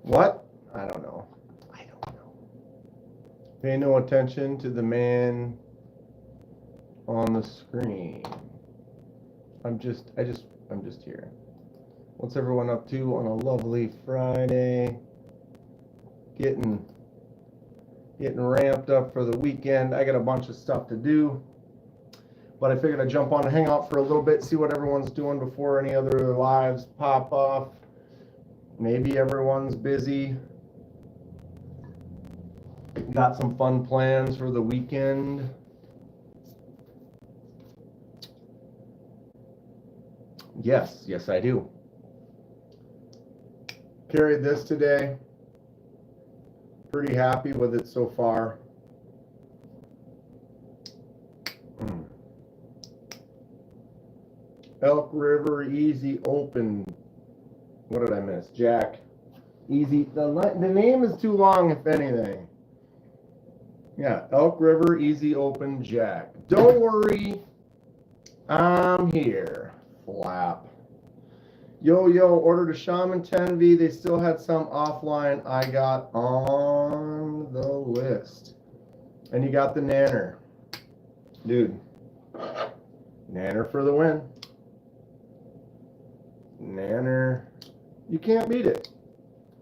What? I don't know. I don't know. Pay no attention to the man on the screen. I'm just here. What's everyone up to on a lovely Friday? Getting ramped up for the weekend. I got a bunch of stuff to do, but I figured I'd jump on and hang out for a little bit, see what everyone's doing before any other lives pop off. Maybe everyone's busy. Got some fun plans for the weekend. Yes, I do. Carried this today. Pretty happy with it so far. Elk River Easy Open. What did I miss? Jack. Easy. The name is too long, if anything. Yeah, Elk River Easy Open Jack. Don't worry. I'm here. Flap. Yo, ordered a Shaman 10V. They still had some offline. I got on the list. And you got the Nanner. Dude. Nanner for the win. Nanner. You can't beat it.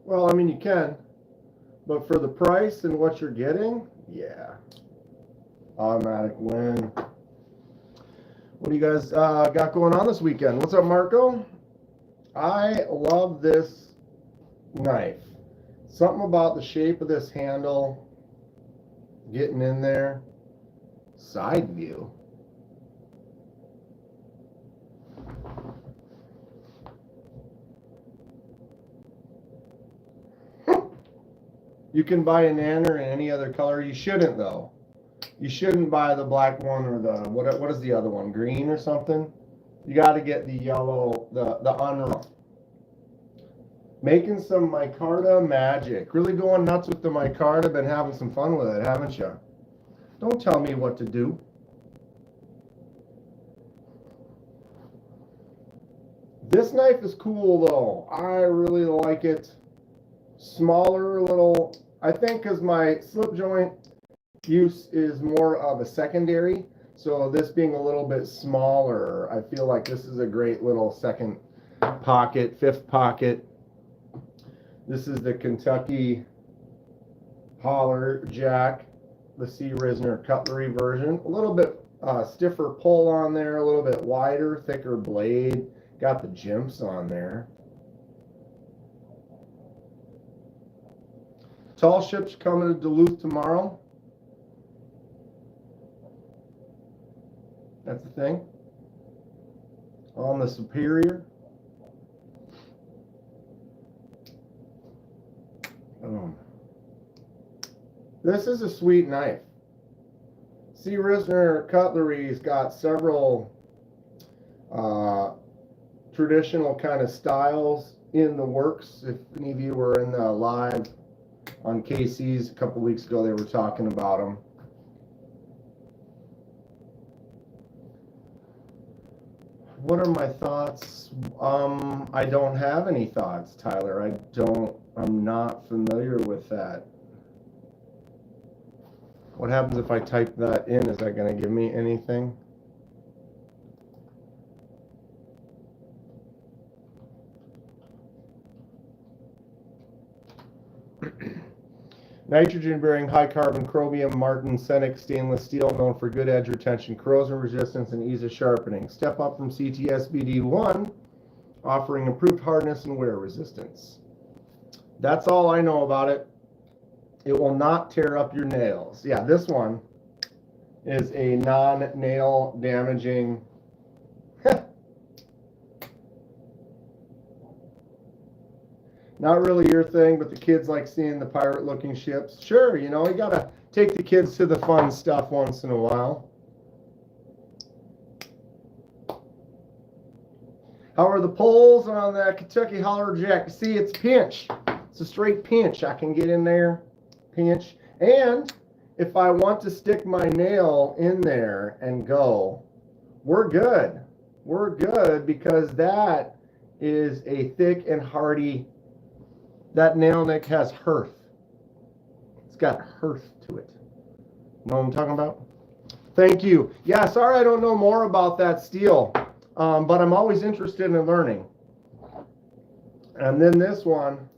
Well, I mean, you can. But for the price and what you're getting, yeah. Automatic win. What do you guys got going on this weekend? What's up, Marco? I love this knife. Something about the shape of this handle, getting in there. Side view. You can buy a Nanner in any other color. You shouldn't, though. You shouldn't buy the black one or the, what is the other one? Green or something? You got to get the yellow, the unrough. Making some micarta magic. Really going nuts with the micarta. Been having some fun with it, haven't you? Don't tell me what to do. This knife is cool, though. I really like it. Smaller, little, I think because my slip joint use is more of a secondary, so this being a little bit smaller, I feel like this is a great little second pocket, fifth pocket. This is the Kentucky Holler Jack, the C. Risner cutlery version. A little bit stiffer pull on there, a little bit wider, thicker blade. Got the jimps on there. Tall ships coming to Duluth tomorrow. That's the thing. On the Superior. This is a sweet knife. C. Risner Cutlery's got several traditional kind of styles in the works. If any of you were in the live on KC's a couple weeks ago, they were talking about them. What are my thoughts? I don't have any thoughts, Tyler. I'm not familiar with that. What happens if I type that in? Is that going to give me anything? Nitrogen-bearing high-carbon chromium martensenic stainless steel, known for good edge retention, corrosion resistance, and ease of sharpening. Step up from CTSBD1, offering improved hardness and wear resistance. That's all I know about it. It will not tear up your nails. Yeah, this one is a non-nail damaging. Not really your thing, but the kids like seeing the pirate-looking ships. Sure, you know, you gotta take the kids to the fun stuff once in a while. How are the poles on that Kentucky Holler Jack? See, it's pinch. It's a straight pinch. I can get in there, pinch. And if I want to stick my nail in there and go, we're good. We're good because that is a thick and hardy That nail nick has hearth. It's got hearth to it. Know what I'm talking about? Thank you. Yeah, sorry I don't know more about that steel, but I'm always interested in learning. And then this one,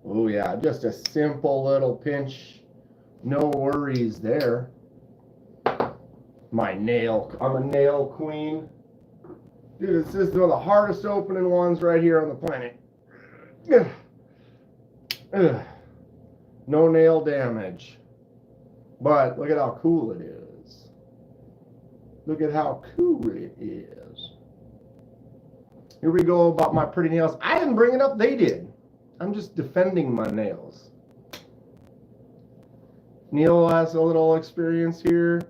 oh yeah, just a simple little pinch. No worries there. My nail, I'm a nail queen. Dude, this is one of the hardest opening ones right here on the planet. No nail damage. But look at how cool it is. Look at how cool it is. Here we go about my pretty nails. I didn't bring it up, they did. I'm just defending my nails. Neil has a little experience here.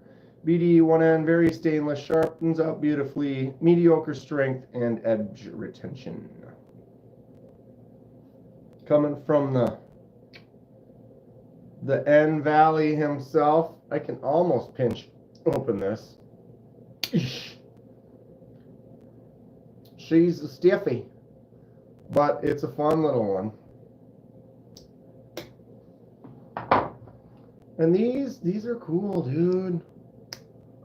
BD 1N, very stainless, sharpens up beautifully, mediocre strength and edge retention. Coming from the N Valley himself, I can almost pinch open this. She's a stiffy, but it's a fun little one. And these are cool, dude.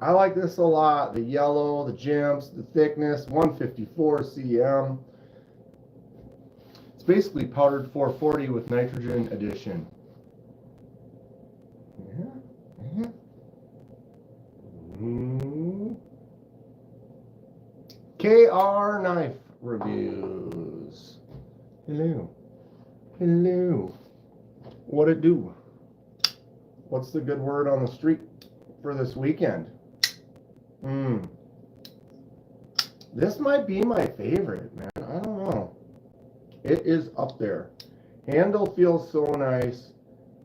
I like this a lot. The yellow, the gems, the thickness, 154 cm. It's basically powdered 440 with nitrogen addition. Yeah. KR Knife Reviews. Hello. Hello. What it do? What's the good word on the street for this weekend? This might be my favorite, man. I don't know. It is up there. Handle feels so nice.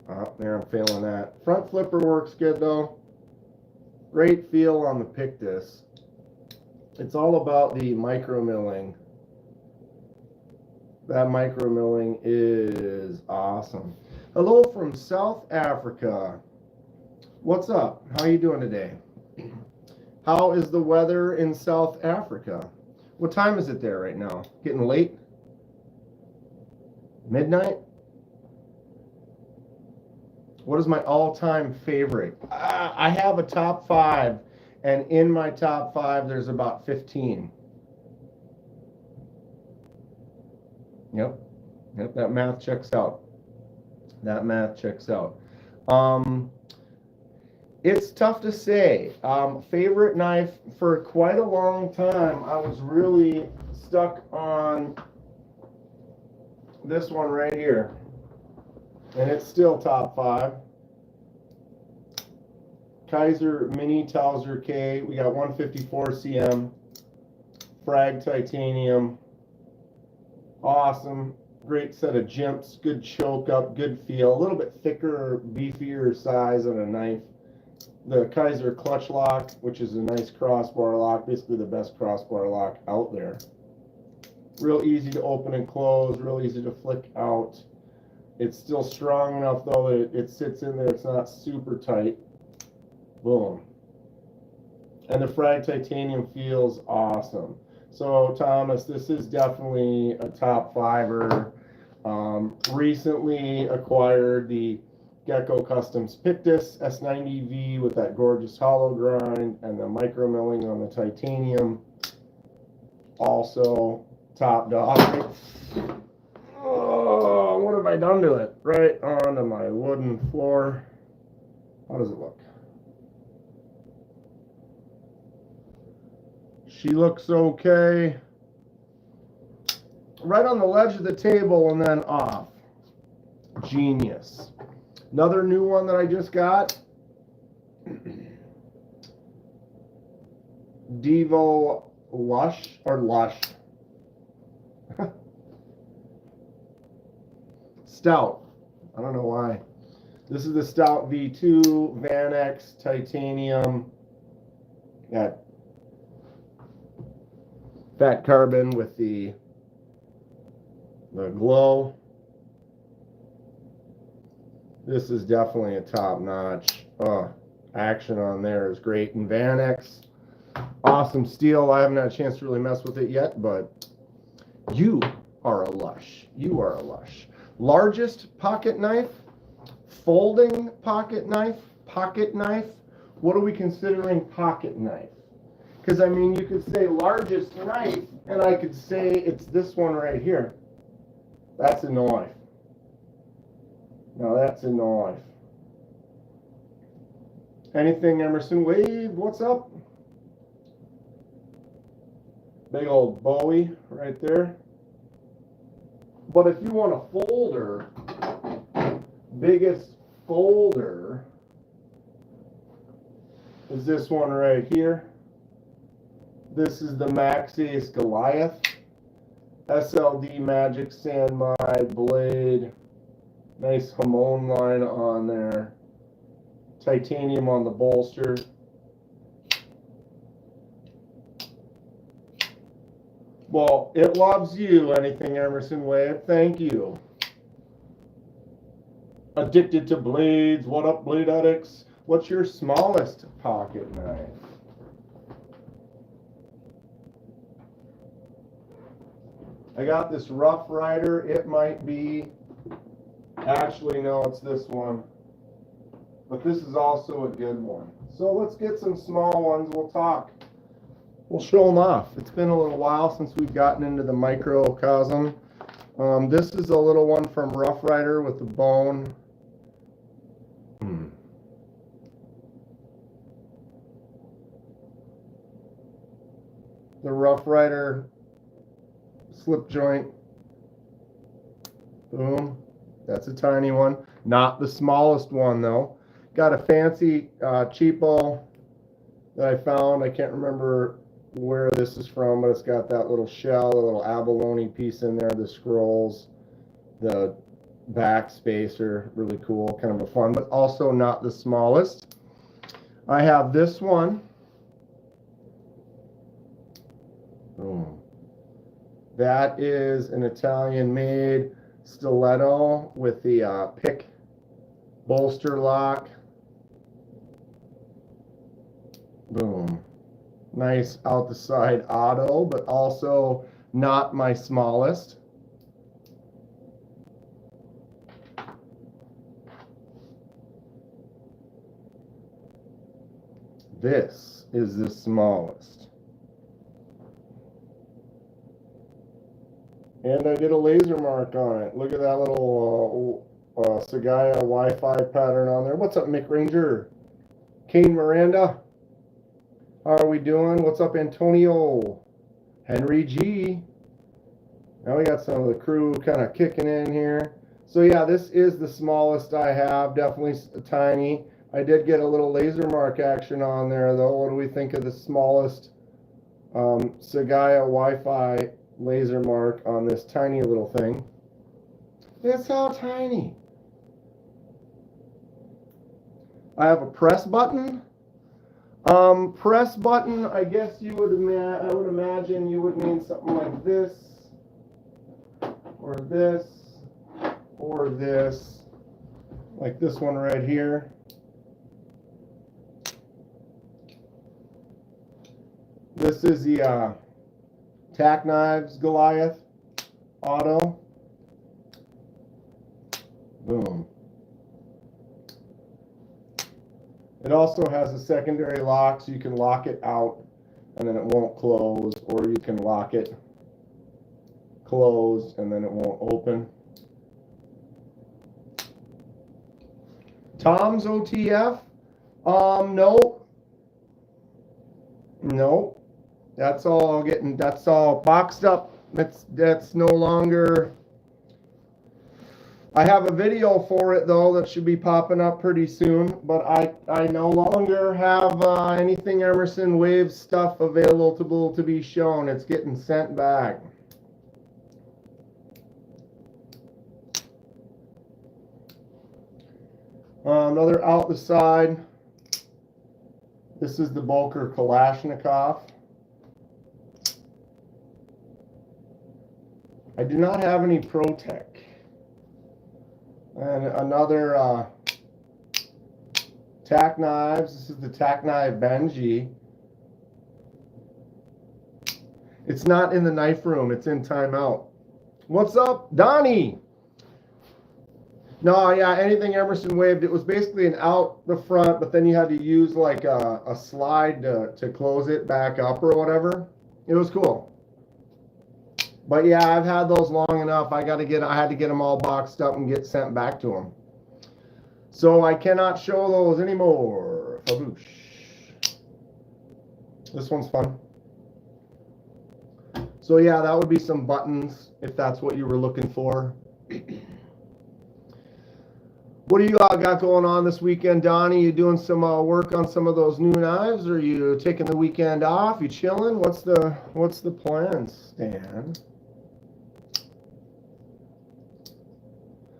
Oh, there, I'm failing that. Front flipper works good, though. Great feel on the Pictus. It's all about the micro milling. That micro milling is awesome. Hello from South Africa. What's up? How are you doing today? How is the weather in South Africa? What time is it there right now? Getting late? Midnight? What is my all-time favorite? I have a top 5, and in my top 5, there's about 15. Yep, that math checks out. That math checks out. It's tough to say. Favorite knife for quite a long time, I was really stuck on this one right here. And it's still top 5. Kaiser Mini Towser K. We got 154 cm. Frag titanium. Awesome. Great set of jimps. Good choke up. Good feel. A little bit thicker, beefier size on a knife. The Kaiser clutch lock, which is a nice crossbar lock. Basically the best crossbar lock out there. Real easy to open and close. Real easy to flick out. It's still strong enough, though, that it sits in there. It's not super tight. Boom. And the Frag titanium feels awesome. So, Thomas, this is definitely a top 5er. Recently acquired the Gecko Customs Pictus S90V with that gorgeous hollow grind and the micro milling on the titanium. Also, top dog. Oh, what have I done to it? Right onto my wooden floor. How does it look? She looks okay. Right on the ledge of the table and then off. Genius. Another new one that I just got. Devo Lush or Lush. Stout. I don't know why. This is the Stout V2 Van X titanium. Got fat carbon with the glow. This is definitely a top notch. Action on there is great. And Van X, awesome steel. I haven't had a chance to really mess with it yet, but you are a lush. You are a lush. Largest pocket knife, folding pocket knife, pocket knife. What are we considering pocket knife? Because, I mean, you could say largest knife, and I could say it's this one right here. That's a knife. Now, that's a knife. Anything, Emerson Wade? What's up? Big old Bowie right there. But if you want a folder, biggest folder is this one right here. This is the Maxace Goliath. SLD Magic Sandmine blade. Nice Hamon line on there. Titanium on the bolster. Well, it loves you, anything Emerson Wade. Thank you. Addicted to blades. What up, blade addicts? What's your smallest pocket knife? I got this Rough Rider. It might be, actually no, it's this one. But this is also a good one. So let's get some small ones. We'll talk. We'll show them off. It's been a little while since we've gotten into the microcosm. This is a little one from Rough Rider with the bone. The Rough Rider slip joint. Boom. That's a tiny one. Not the smallest one though. Got a fancy cheapo that I found. I can't remember where this is from, but it's got that little shell, a little abalone piece in there, the scrolls, the back spacer, really cool, kind of a fun, but also not the smallest. I have this one. Boom. That is an Italian-made stiletto with the pick bolster lock. Boom. Nice out the side auto, but also not my smallest. This is the smallest. And I did a laser mark on it. Look at that little Sagaya Wi-Fi pattern on there. What's up, Mick Ranger? Kane Miranda. How are we doing? What's up, Antonio? Henry G. Now we got some of the crew kind of kicking in here. So yeah, this is the smallest I have. Definitely tiny. I did get a little laser mark action on there, though. What do we think of the smallest Sagaya Wi-Fi laser mark on this tiny little thing? It's how tiny. I have a press button. Press button, I guess you would I would imagine you would mean something like this, or this, or this, like this one right here. This is the Tack Knives Goliath Auto. Boom. It also has a secondary lock, so you can lock it out and then it won't close, or you can lock it closed and then it won't open. Tom's OTF? No. No. That's all boxed up. That's no longer. I have a video for it though that should be popping up pretty soon, but I no longer have anything Emerson Wave stuff available to be shown. It's getting sent back. Another out the side. This is the Bulker Kalashnikov. I do not have any ProTech. And another Tack Knives. This is the Tack Knife Benji. It's not in the knife room. It's in timeout. What's up, Donnie? No, yeah, anything Emerson waved. It was basically an out the front, but then you had to use like a slide to close it back up or whatever. It was cool. But yeah, I've had those long enough. I had to get them all boxed up and get sent back to them. So I cannot show those anymore. Faboosh. This one's fun. So yeah, that would be some buttons if that's what you were looking for. What do you all got going on this weekend, Donnie? You doing some work on some of those new knives, or are you taking the weekend off? You chilling? What's the plan, Stan?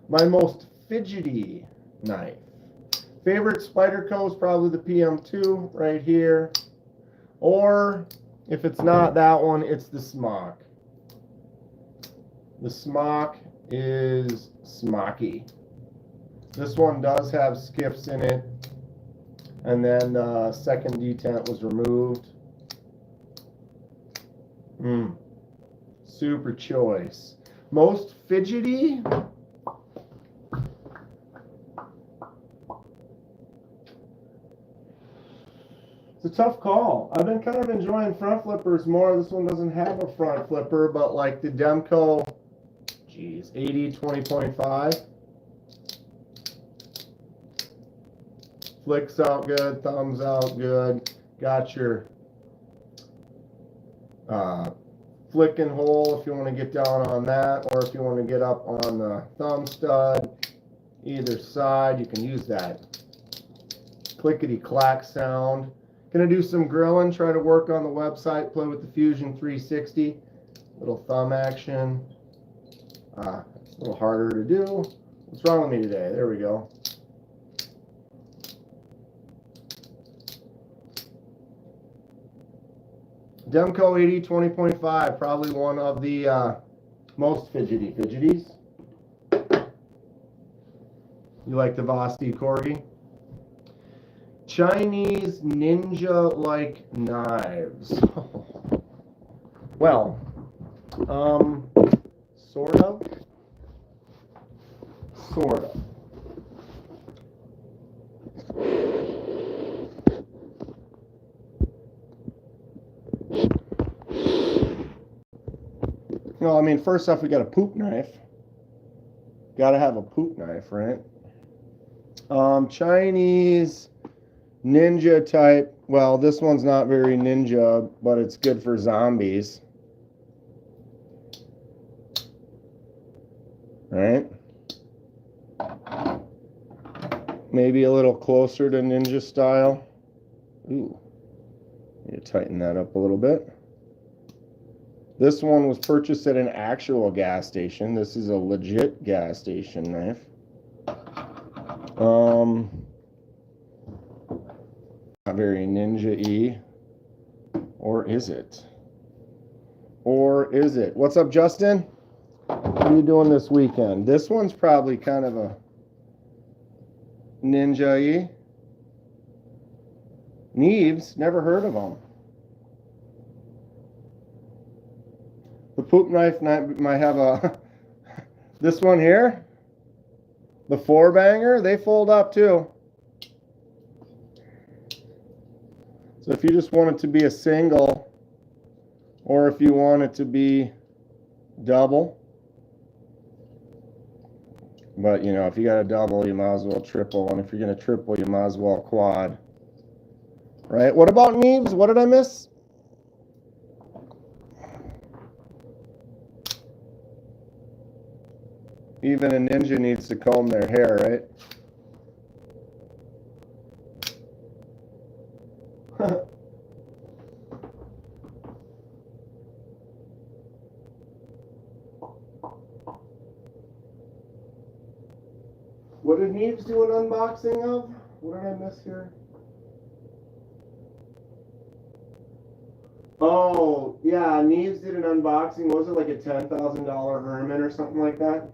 My most fidgety knife. Favorite Spyderco is probably the PM2 right here. Or if it's not that one, it's the Smock. The Smock is smocky. This one does have skips in it. And then second detent was removed. Super choice. Most fidgety? It's a tough call. I've been kind of enjoying front flippers more. This one doesn't have a front flipper, but like the Demco, 80 20.5. Flicks out good, thumbs out good. Got your flicking hole if you want to get down on that, or if you want to get up on the thumb stud. Either side, you can use that clickety-clack sound. Gonna do some grilling, try to work on the website, play with the Fusion 360. Little thumb action. It's a little harder to do. What's wrong with me today? There we go. Demco 80 20.5, probably one of the most fidgeties. You like the Vosti Corgi? Chinese ninja-like knives. Well, sort of. Well, I mean, first off, we got a poop knife. Got to have a poop knife, right? Chinese ninja type. Well, this one's not very ninja, but it's good for zombies. Right? Maybe a little closer to ninja style. Ooh. Need to tighten that up a little bit. This one was purchased at an actual gas station. This is a legit gas station knife. Not very ninja-y. Or is it? What's up, Justin? What are you doing this weekend? This one's probably kind of a ninja-y. Neves, never heard of them. The poop knife might have a... This one here, the 4-banger, they fold up too. So if you just want it to be a single, or if you want it to be double, but you know, if you got a double, you might as well triple, and if you're going to triple, you might as well quad. Right? What about Neves? What did I miss? Even a ninja needs to comb their hair, right? What did Neves do an unboxing of? What did I miss here? Oh, yeah, Neves did an unboxing. Was it like a $10,000 Herman or something like that?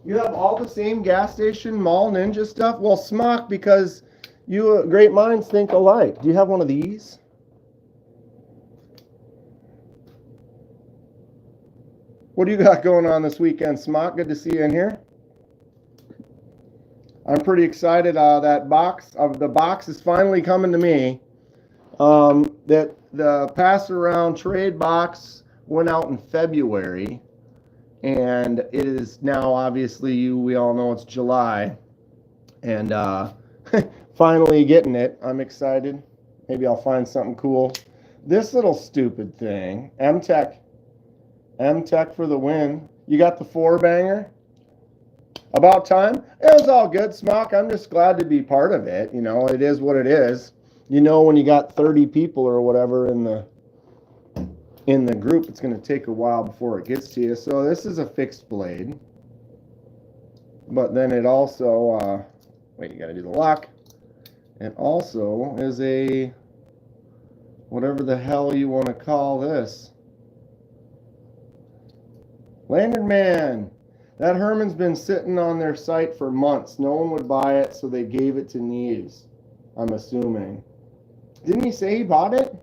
You have all the same gas station mall ninja stuff? Well, smock, because you great minds think alike. Do you have one of these? What do you got going on this weekend, Smock? Good to see you in here. I'm pretty excited. The box is finally coming to me. That the pass around trade box went out in February, and it is now obviously we all know it's July, and finally getting it. I'm excited. Maybe I'll find something cool. This little stupid thing, M-Tech for the win. You got the 4-banger. About time. It was all good, Smock. I'm just glad to be part of it. You know, it is what it is. You know, when you got 30 people or whatever in the group, it's going to take a while before it gets to you. So this is a fixed blade. But then it also, wait, you got to do the lock. It also is a, whatever the hell you want to call this. Lantern Man. That Herman's been sitting on their site for months. No one would buy it, so they gave it to Neves, I'm assuming. Didn't he say he bought it?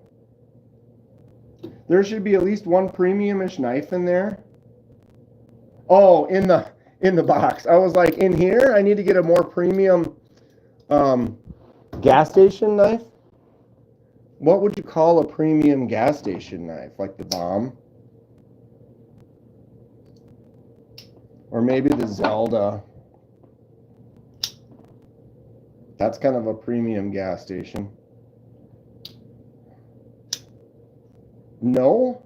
There should be at least one premium-ish knife in there. Oh, in the box. I was like, in here? I need to get a more premium gas station knife? What would you call a premium gas station knife? Like the Bomb? Or maybe the Zelda. That's kind of a premium gas station. No?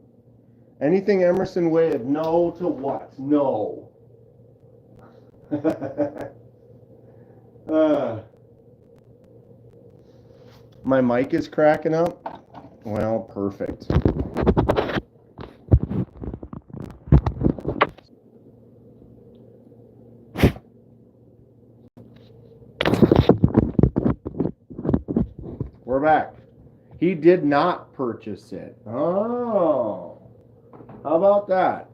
Anything Emerson Wade? No to what? No. My mic is cracking up? Well, perfect. We're back. He did not purchase it. Oh, how about that?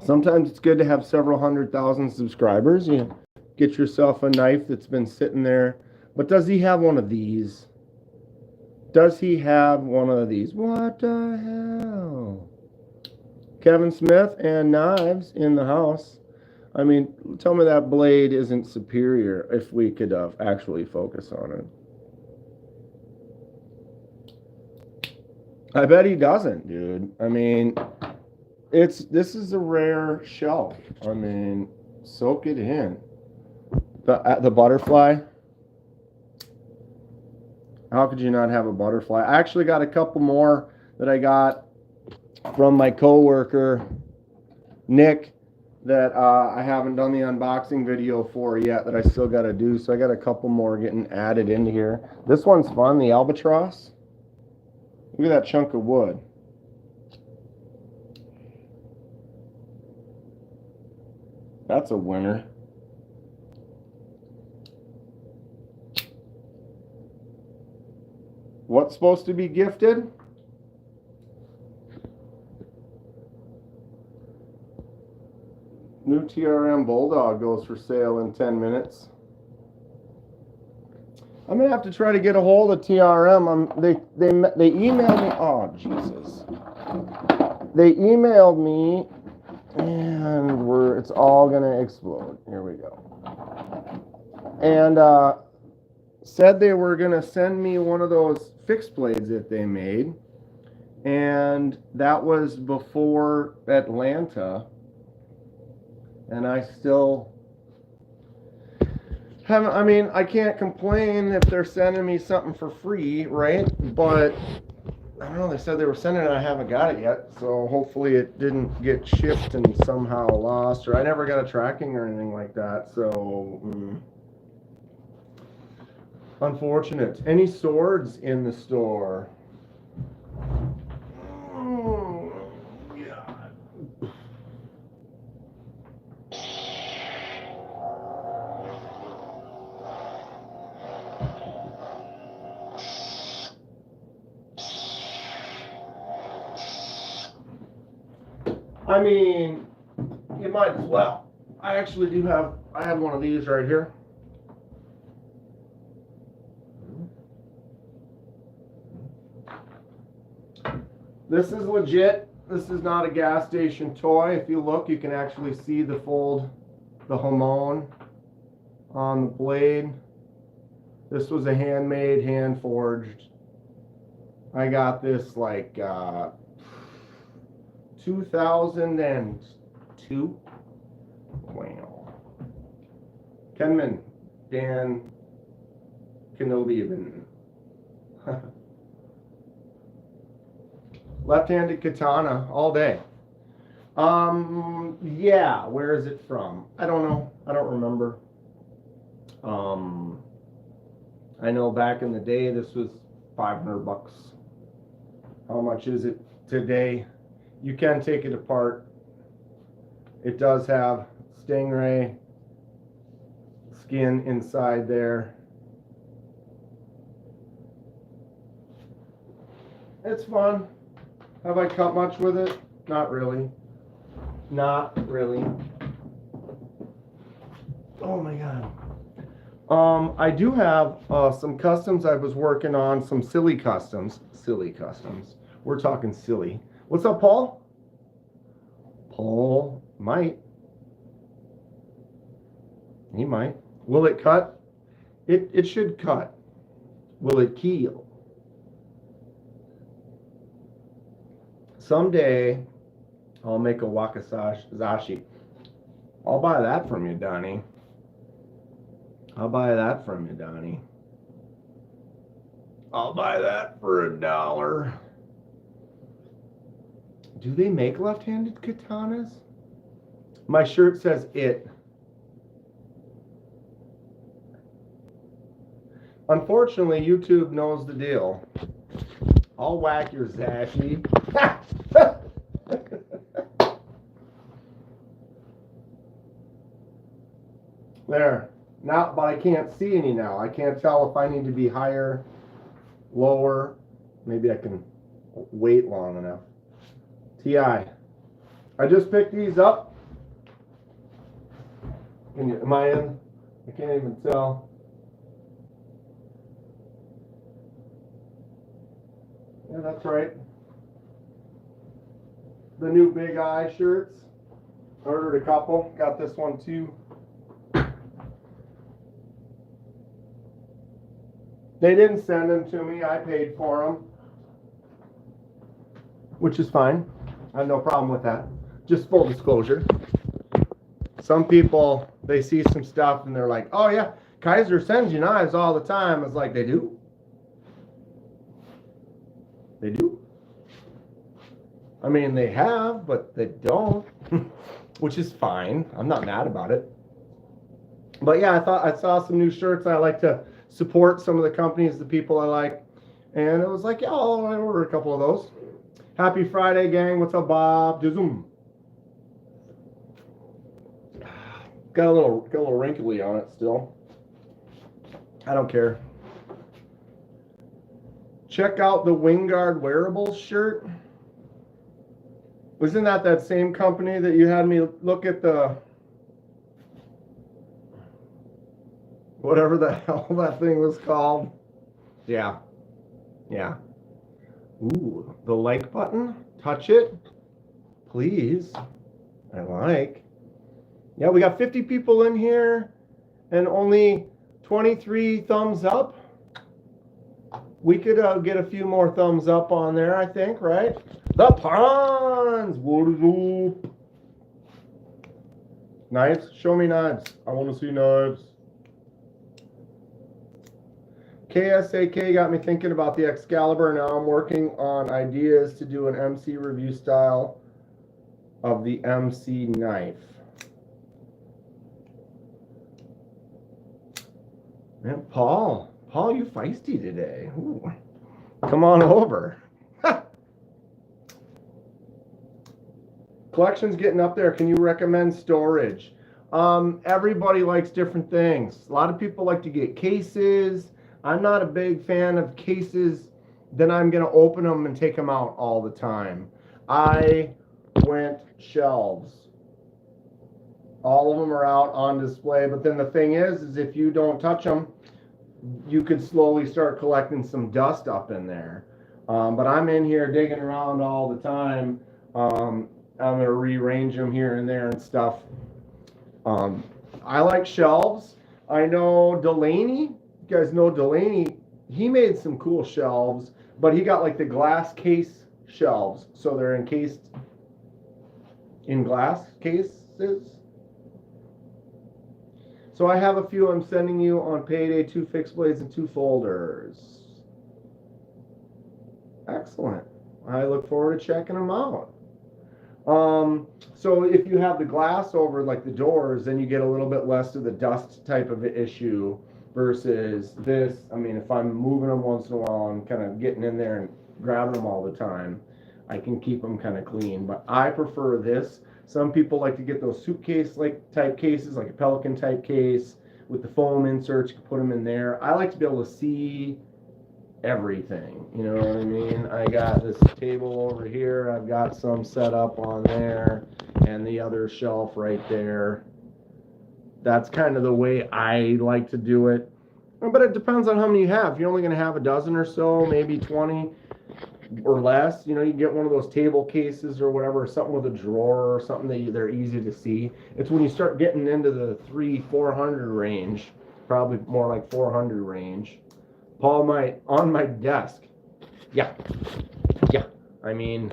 Sometimes it's good to have several 100,000 subscribers. You get yourself a knife that's been sitting there. But does he have one of these? Does he have one of these? What the hell? Kevin Smith and Knives in the house. I mean, tell me that blade isn't superior if we could actually focus on it. I bet he doesn't, dude. I mean, this is a rare shelf. I mean, soak it in. The butterfly. How could you not have a butterfly? I actually got a couple more that I got from my coworker, Nick, that I haven't done the unboxing video for yet that I still got to do. So I got a couple more getting added into here. This one's fun, the Albatross. Look at that chunk of wood. That's a winner. What's supposed to be gifted? New TRM Bulldog goes for sale in 10 minutes. I'm gonna have to try to get a hold of TRM. They emailed me. Oh Jesus! They emailed me, and it's all gonna explode. Here we go. And said they were gonna send me one of those fixed blades that they made, and that was before Atlanta, and I still. I mean, I can't complain if they're sending me something for free, right? But I don't know. They said they were sending it. I haven't got it yet, so hopefully it didn't get shipped and somehow lost, or I never got a tracking or anything like that. So unfortunate. Any swords in the store? I mean, you might as well. I actually do have, I have one of these right here. This is legit. This is not a gas station toy. If you look, you can actually see the hamon on the blade. This was a handmade, hand forged. I got this like 2002. Wow. Kenman, Dan Kenobi. Left-handed katana all day. Yeah, where is it from? I don't know. I don't remember. I know back in the day this was $500. How much is it today? You can take it apart. It does have stingray skin inside there. It's fun. Have I cut much with it? Not really. Not really. Oh my God. I do have some customs I was working on, some silly customs. Silly customs. We're talking silly. What's up, Paul? Paul might. He might. Will it cut? It should cut. Will it heal? Someday I'll make a wakizashi. I'll buy that from you, Donnie. I'll buy that from you, Donnie. I'll buy that for $1. Do they make left-handed katanas? My shirt says it. Unfortunately, YouTube knows the deal. I'll whack your zashi. There. Now, but I can't see any now. I can't tell if I need to be higher, lower. Maybe I can wait long enough. TI. I just picked these up. Am I in? I can't even tell. Yeah, that's right. The new Big Eye shirts. Ordered a couple. Got this one too. They didn't send them to me. I paid for them. Which is fine. I have no problem with that. Just full disclosure. Some people, they see some stuff and they're like, oh yeah, Kaiser sends you knives all the time. It's like, they do? They do? I mean, they have, but they don't. Which is fine. I'm not mad about it. But yeah, I saw some new shirts. I like to support some of the companies, the people I like. And it was like, yeah, I'll order a couple of those. Happy Friday, gang. What's up, Bob? Zoom. Got a little wrinkly on it still. I don't care. Check out the Wingard Wearables shirt. Wasn't that same company that you had me look at the whatever the hell that thing was called? Yeah. Yeah. Ooh, the like button. Touch it. Please. I like. Yeah, we got 50 people in here and only 23 thumbs up. We could get a few more thumbs up on there, I think, right? The Ponds! What is up? Knives? Show me knives. I want to see knives. KSAK got me thinking about the Excalibur. Now I'm working on ideas to do an MC review style of the MC knife. Man, Paul, you feisty today. Ooh. Come on over. Collection's getting up there. Can you recommend storage? Everybody likes different things. A lot of people like to get cases. I'm not a big fan of cases. Then I'm going to open them and take them out all the time. I went shelves. All of them are out on display. But then the thing is if you don't touch them, you could slowly start collecting some dust up in there. But I'm in here digging around all the time, I'm going to rearrange them here and there and stuff. I like shelves. I know Delaney. You guys know Delaney. He made some cool shelves, but he got like the glass case shelves. So they're encased in glass cases. So I have a few I'm sending you on payday, 2 fixed blades and 2 folders. Excellent. I look forward to checking them out. So if you have the glass over like the doors, then you get a little bit less of the dust type of issue versus this. I mean, if I'm moving them once in a while and kind of getting in there and grabbing them all the time, I can keep them kind of clean. But I prefer this. Some people like to get those suitcase like type cases, like a Pelican type case with the foam inserts. You can put them in there. I like to be able to see everything, you know what I mean? I got this table over here, I've got some set up on there, and the other shelf right there. That's kind of the way I like to do it. But it depends on how many you have. If you're only going to have a dozen or so, maybe 20 or less, you know, you can get one of those table cases or whatever, something with a drawer or something that they're easy to see. It's when you start getting into the 300-400 range, probably more like 400 range. Paul, on my desk. Yeah. I mean,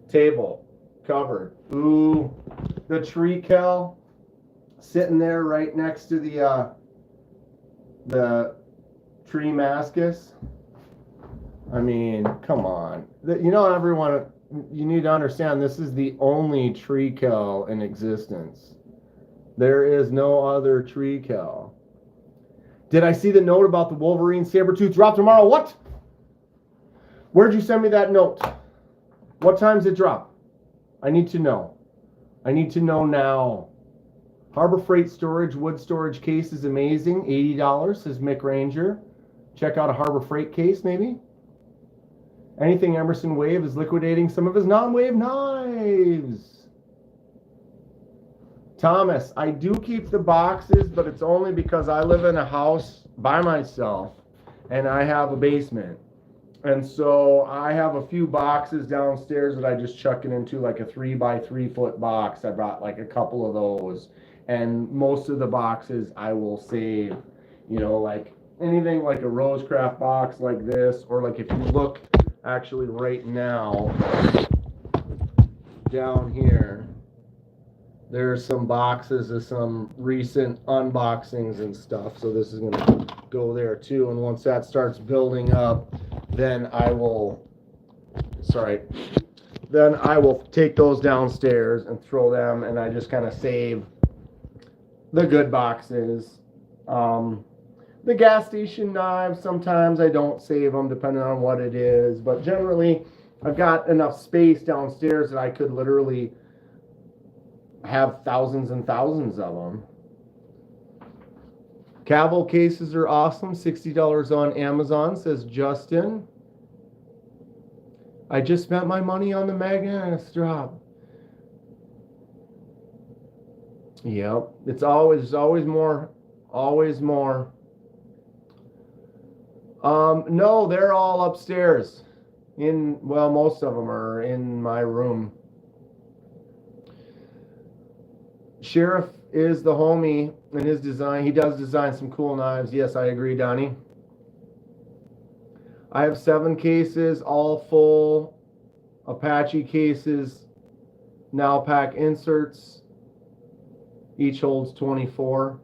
table covered. Ooh, the tree kell sitting there right next to the tree mascus. I mean, come on. You know, everyone, you need to understand this is the only tree kell in existence. There is no other tree kell. Did I see the note about the Wolverine Sabretooth drop tomorrow? What? Where'd you send me that note? What time's it drop? I need to know. I need to know now. Harbor Freight Storage wood storage case is amazing. $80, says Mick Ranger. Check out a Harbor Freight case, maybe. Anything Emerson Wave is liquidating some of his non-wave knives. Thomas, I do keep the boxes, but it's only because I live in a house by myself and I have a basement. And so I have a few boxes downstairs that I just chuck it into, like a 3x3 foot box. I brought like a couple of those. And most of the boxes I will save, you know, like anything like a Rosecraft box like this, or like if you look actually right now down here, there's some boxes of some recent unboxings and stuff. So this is going to go there too. And once that starts building up, then I will take those downstairs and throw them. And I just kind of save the good boxes. The gas station knives, sometimes I don't save them depending on what it is. But generally, I've got enough space downstairs that I could literally have thousands and thousands of them. Caval cases are awesome. $60 on Amazon, says Justin. I just spent my money on the Magnus drop. Yep, it's always more. No, they're all upstairs. Most of them are in my room. Sheriff is the homie in his design. He does design some cool knives. Yes, I agree, Donnie. I have 7 cases, all full Apache cases, now pack inserts. Each holds 24.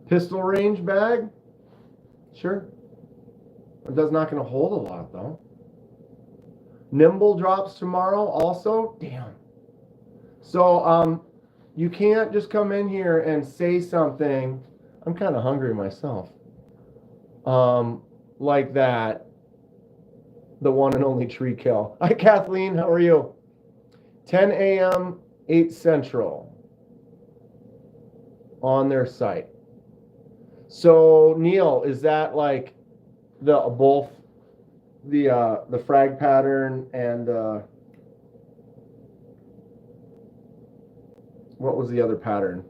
Pistol range bag? Sure. That's not going to hold a lot, though. Nimble drops tomorrow also? Damn. So, you can't just come in here and say something. I'm kind of hungry myself. Like that. The one and only tree kill. Hi, Kathleen. How are you? 10 a.m., 8 Central on their site. So, Neil, is that like both the frag pattern and what was the other pattern?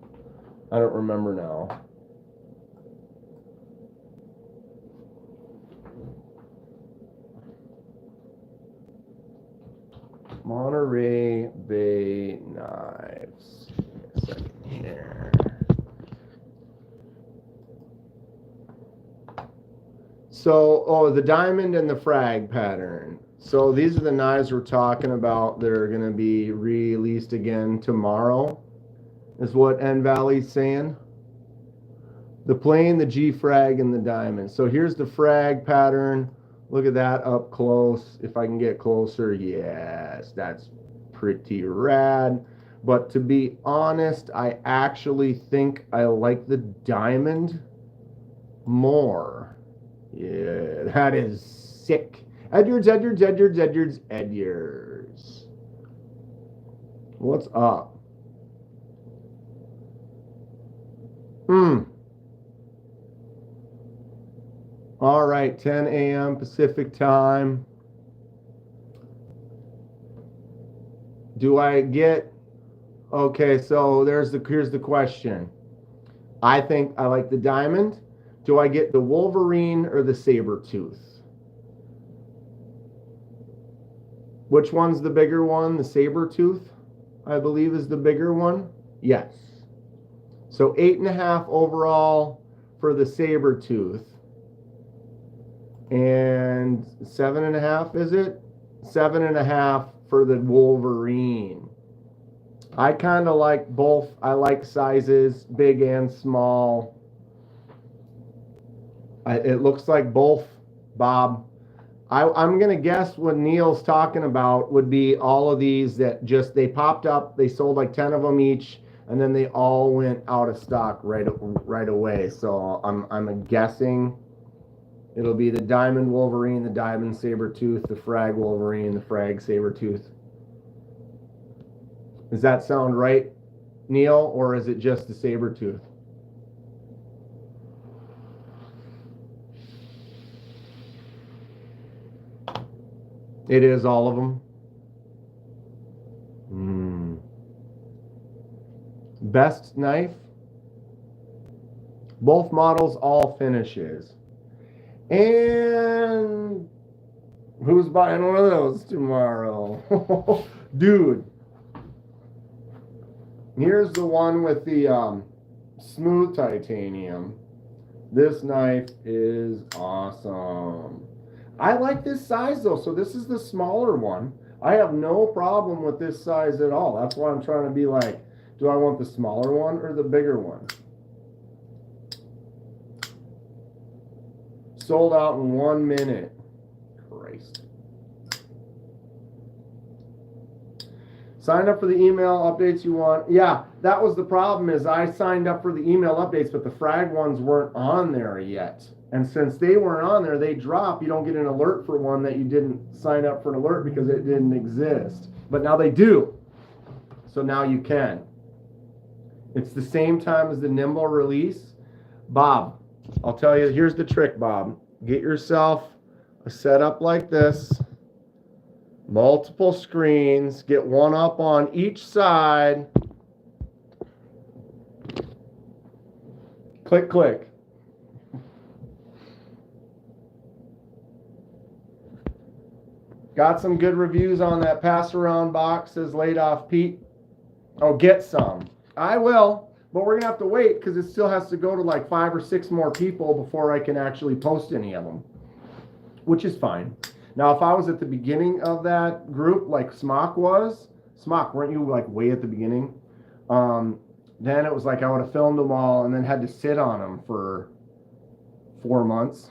I don't remember now. Monterey Bay knives. Give me a second here. So, the diamond and the frag pattern. So these are the knives we're talking about that are going to be released again tomorrow, is what N Valley's saying. The plain, the G frag, and the diamond. So here's the frag pattern. Look at that up close. If I can get closer, yes, that's pretty rad. But to be honest, I actually think I like the diamond more. Yeah, that is sick. Edwards. What's up? All right, 10 a.m. Pacific time. Do I get... Okay, so here's the question. I think I like the diamond. Do I get the Wolverine or the saber tooth? Which one's the bigger one? The saber tooth, I believe, is the bigger one. Yes. So 8.5 overall for the saber tooth. And 7.5, is it? 7.5 for the Wolverine. I kind of like both. I like sizes, big and small. It looks like both, Bob. I'm going to guess what Neil's talking about would be all of these that just, they popped up, they sold like 10 of them each, and then they all went out of stock right away. So I'm guessing it'll be the diamond Wolverine, the diamond saber tooth, the frag Wolverine, the frag saber tooth. Does that sound right, Neil, or is it just the saber tooth? It is all of them. Best knife. Both models, all finishes. And who's buying one of those tomorrow? Dude. Here's the one with the smooth titanium. This knife is awesome. I like this size though, so this is the smaller one. I have no problem with this size at all. That's why I'm trying to be like, do I want the smaller one or the bigger one? Sold out in 1 minute. Christ. Sign up for the email updates you want. Yeah, that was the problem, is I signed up for the email updates, but the frag ones weren't on there yet. And since they weren't on there, they drop. You don't get an alert for one that you didn't sign up for an alert because it didn't exist. But now they do. So now you can. It's the same time as the Nimble release. Bob, I'll tell you, here's the trick, Bob. Get yourself a setup like this. Multiple screens. Get one up on each side. Click, click. Got some good reviews on that pass around box, says Laid Off Pete. Oh, get some. I will, but we're going to have to wait because it still has to go to like 5 or 6 more people before I can actually post any of them, which is fine. Now, if I was at the beginning of that group, like Smock was, Smock, weren't you like way at the beginning? Then it was like I would have filmed them all and then had to sit on them for 4 months.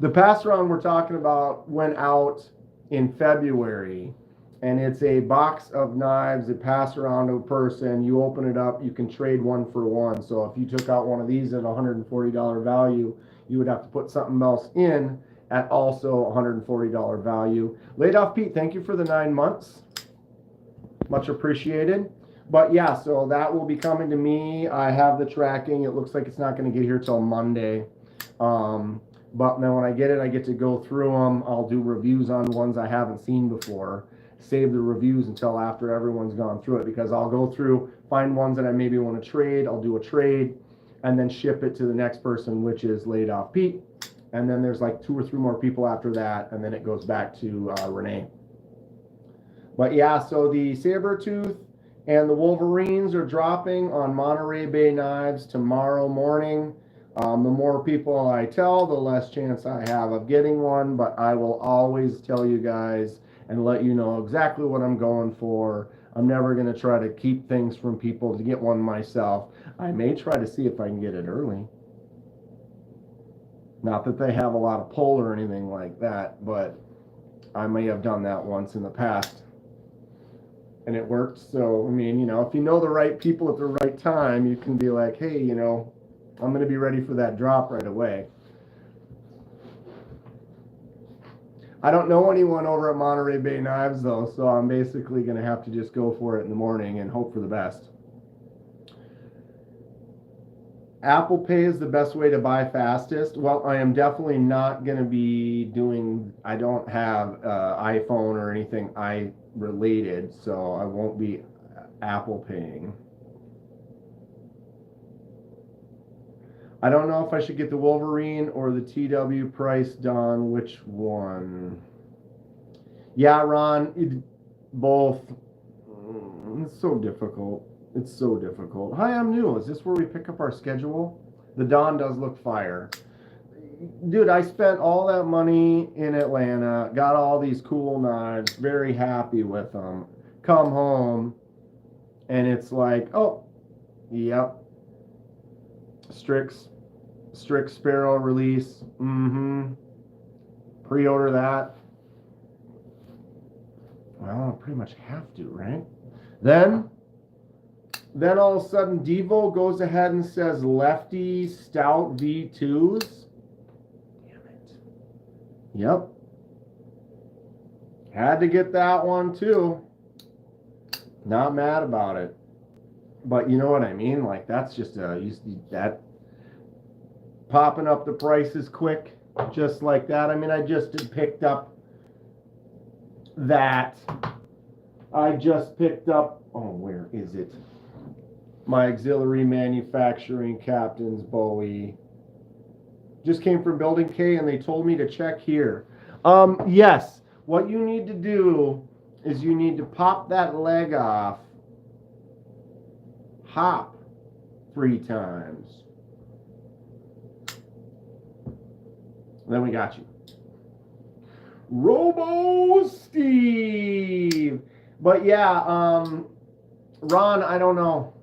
The pass around we're talking about went out in February, and it's a box of knives that pass around to a person. You open it up, you can trade 1 for 1. So if you took out one of these at $140 value, you would have to put something else in at also $140 value. Laid Off Pete, thank you for the 9 months. Much appreciated. But yeah, so that will be coming to me. I have the tracking. It looks like it's not going to get here till Monday. But then when I get it, I get to go through them. I'll do reviews on ones I haven't seen before. Save the reviews until after everyone's gone through it, because I'll go through, find ones that I maybe want to trade. I'll do a trade and then ship it to the next person, which is Laid Off Pete. And then there's like 2 or 3 more people after that, and then it goes back to Renee. But yeah, so the Sabertooth and the Wolverines are dropping on Monterey Bay Knives tomorrow morning. The more people I tell, the less chance I have of getting one, but I will always tell you guys and let you know exactly what I'm going for. I'm never going to try to keep things from people to get one myself. I may try to see if I can get it early. Not that they have a lot of pull or anything like that, but I may have done that once in the past. And it worked. So, I mean, you know, if you know the right people at the right time, you can be like, hey, you know, I'm going to be ready for that drop right away. I don't know anyone over at Monterey Bay Knives, though, so I'm basically going to have to just go for it in the morning and hope for the best. Apple Pay is the best way to buy fastest. Well, I am definitely not going to be doing, I don't have iPhone or anything related, so I won't be Apple Paying. I don't know if I should get the Wolverine or the TW Price Dawn. Which one? Yeah, Ron, both. It's so difficult. It's so difficult. Hi, I'm new. Is this where we pick up our schedule? The Dawn does look fire. Dude, I spent all that money in Atlanta, got all these cool knives, very happy with them. Come home, and it's like, oh, yep. Strix Sparrow release. Pre-order that. Well, I pretty much have to, right? Then all of a sudden, Devo goes ahead and says Lefty Stout V2s. Damn it. Yep. Had to get that one too. Not mad about it. But you know what I mean? Like, that's just that popping up the prices quick, just like that. I mean, I just picked up that. I just picked up, oh, where is it? My auxiliary manufacturing Captain's Bowie. Just came from Building K, and they told me to check here. Yes, what you need to do is you need to pop that leg off, hop 3 times. Then we got you. Robo Steve. But yeah, Ron, I don't know.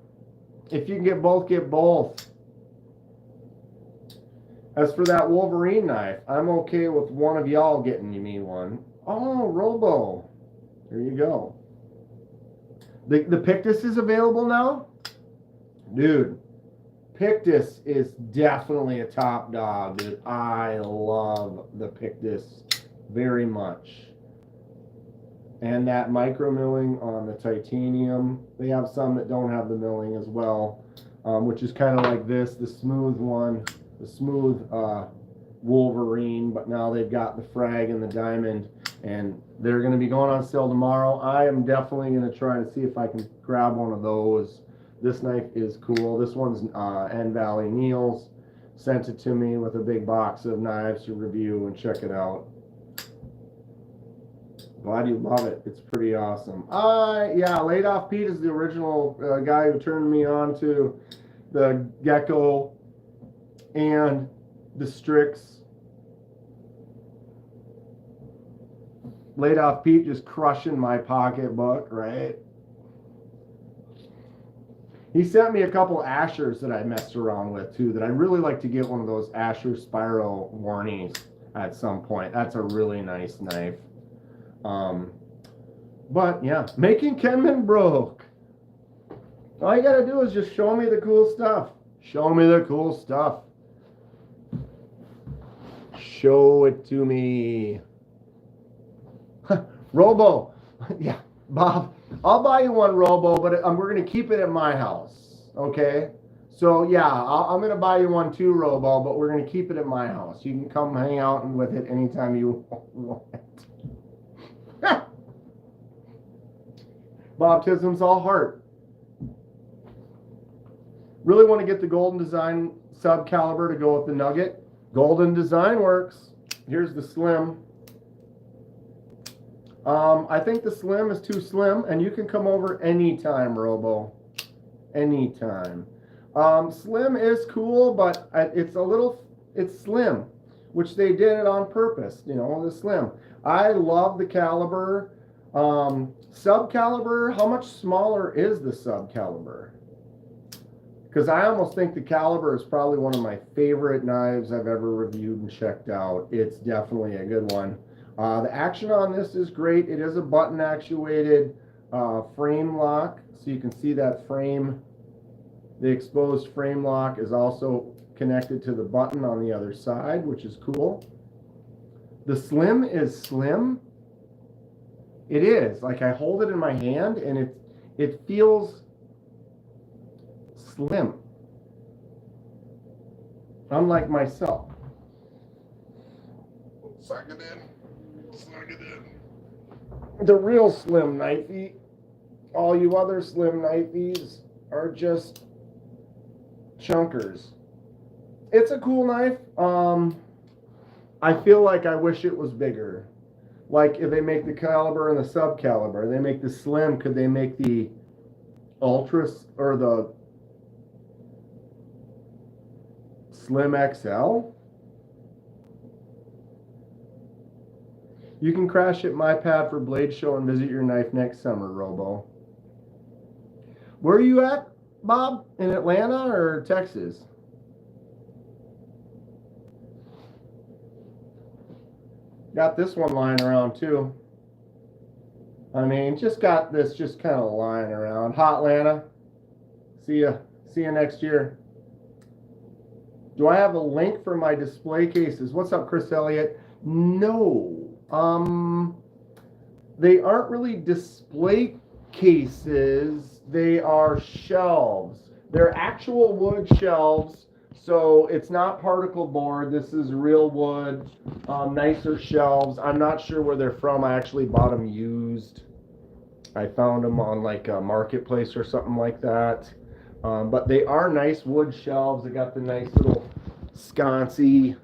If you can get both, get both. As for that Wolverine knife, I'm okay with one of y'all getting me one. Oh, Robo. There you go. The Pictus is available now? Dude, Pictus is definitely a top dog, dude. I love the Pictus very much. And that micro milling on the titanium. They have some that don't have the milling as well, which is kind of like this, the smooth one, the smooth Wolverine, but now they've got the frag and the diamond, and they're going to be going on sale tomorrow. I am definitely going to try and see if I can grab one of those. This knife is cool. This one's N Valley Neils sent it to me with a big box of knives to review and check it out. Glad you love it. It's pretty awesome. Yeah, Laid Off Pete is the original guy who turned me on to the Gecko and the Strix. Laid Off Pete just crushing my pocketbook, right? He sent me a couple Ashers that I messed around with too, that I really like to get one of those Asher Spyro Warnies at some point. That's a really nice knife. But yeah, making Kenman broke. All you gotta do is just show me the cool stuff. Show me the cool stuff. Show it to me. Robo. Yeah, Bob, I'll buy you one, Robo, but we're gonna keep it at my house, okay? So yeah, I'm gonna buy you one too, Robo, but we're gonna keep it at my house. You can come hang out with it anytime you want. Baptism's all heart. Really want to get the Golden Design sub caliber to go with the Nugget. Golden Design works. Here's the Slim. I think the slim is too slim, and you can come over anytime, Robo. Anytime. Slim is cool, but it's slim, which they did it on purpose, you know, the slim. I love the caliber. Sub caliber, how much smaller is the sub caliber? Because I almost think the caliber is probably one of my favorite knives I've ever reviewed and checked out. It's definitely a good one. The action on this is great. It is a button actuated frame lock, so you can see that frame. The exposed frame lock is also connected to the button on the other side, which is cool. The slim is slim. It is. Like, I hold it in my hand and it feels slim. Unlike myself. Suck it in. Suck it in. The real slim knifey, all you other slim knifeys are just chunkers. It's a cool knife. I feel like I wish it was bigger. Like, if they make the caliber and the sub caliber, they make the slim, could they make the ultra or the slim XL? You can crash at my pad for Blade Show and visit your knife next summer, Robo. Where are you at, Bob? In Atlanta or Texas? Got this one lying around too. I mean, just got this just kind of lying around. Hot Atlanta. See ya next year. Do I have a link for my display cases? What's up, Chris Elliott? No. They aren't really display cases. They are shelves. They're actual wood shelves. So it's not particle board. This is real wood, nicer shelves. I'm not sure where they're from. I actually bought them used. I found them on like a marketplace or something like that. But they are nice wood shelves. They got the nice little sconcy,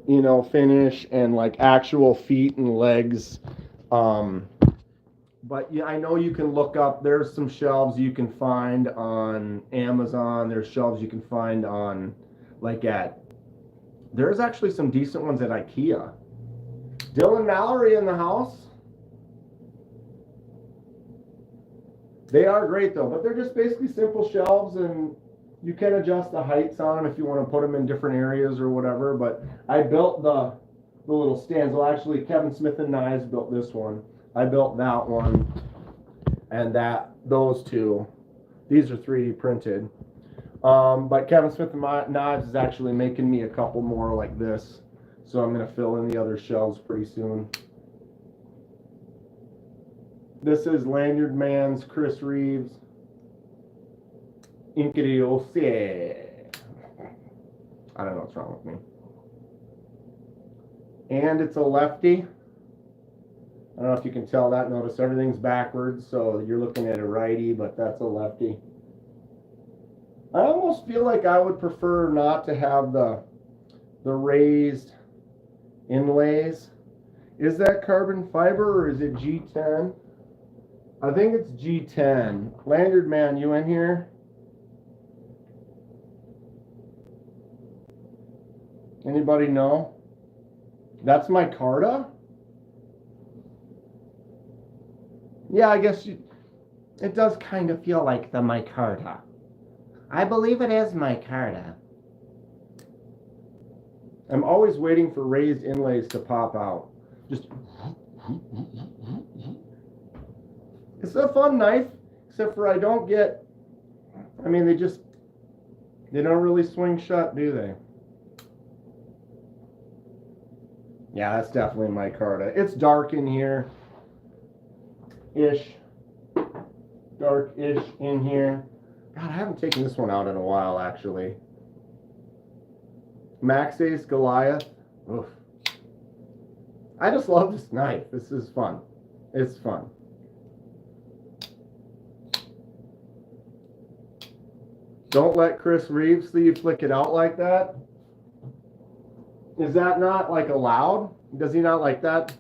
you know, finish and like actual feet and legs. But yeah, I know you can look up, there's some shelves you can find on Amazon. There's shelves you can find on, there's actually some decent ones at IKEA. Dylan Mallory in the house. They are great though, but they're just basically simple shelves, and you can adjust the heights on them if you want to put them in different areas or whatever. But I built the little stands. Well, actually, Kevin Smith and Knives built this one. I built that one and those two. These are 3D printed. But Kevin Smith and Knives is actually making me a couple more like this. So I'm going to fill in the other shelves pretty soon. This is Lanyard Man's Chris Reeves. Incrediose. I don't know what's wrong with me. And it's a lefty. I don't know if you can tell that. Notice everything's backwards, so you're looking at a righty, but that's a lefty. I almost feel like I would prefer not to have the raised inlays. Is that carbon fiber or is it G10? I think it's G10. Lanyard Man, you in here? Anybody know? That's my Carta? Yeah, I guess it does kind of feel like the micarta. I believe it is micarta. I'm always waiting for raised inlays to pop out. Just. It's a fun knife, except for I don't get. I mean, they don't really swing shut, do they? Yeah, that's definitely micarta. It's dark in here. Dark-ish in here. God, I haven't taken this one out in a while, actually. Max Ace Goliath. Oof. I just love this knife. This is fun. It's fun. Don't let Chris Reeves see you flick it out like that. Is that not like allowed? Does he not like that?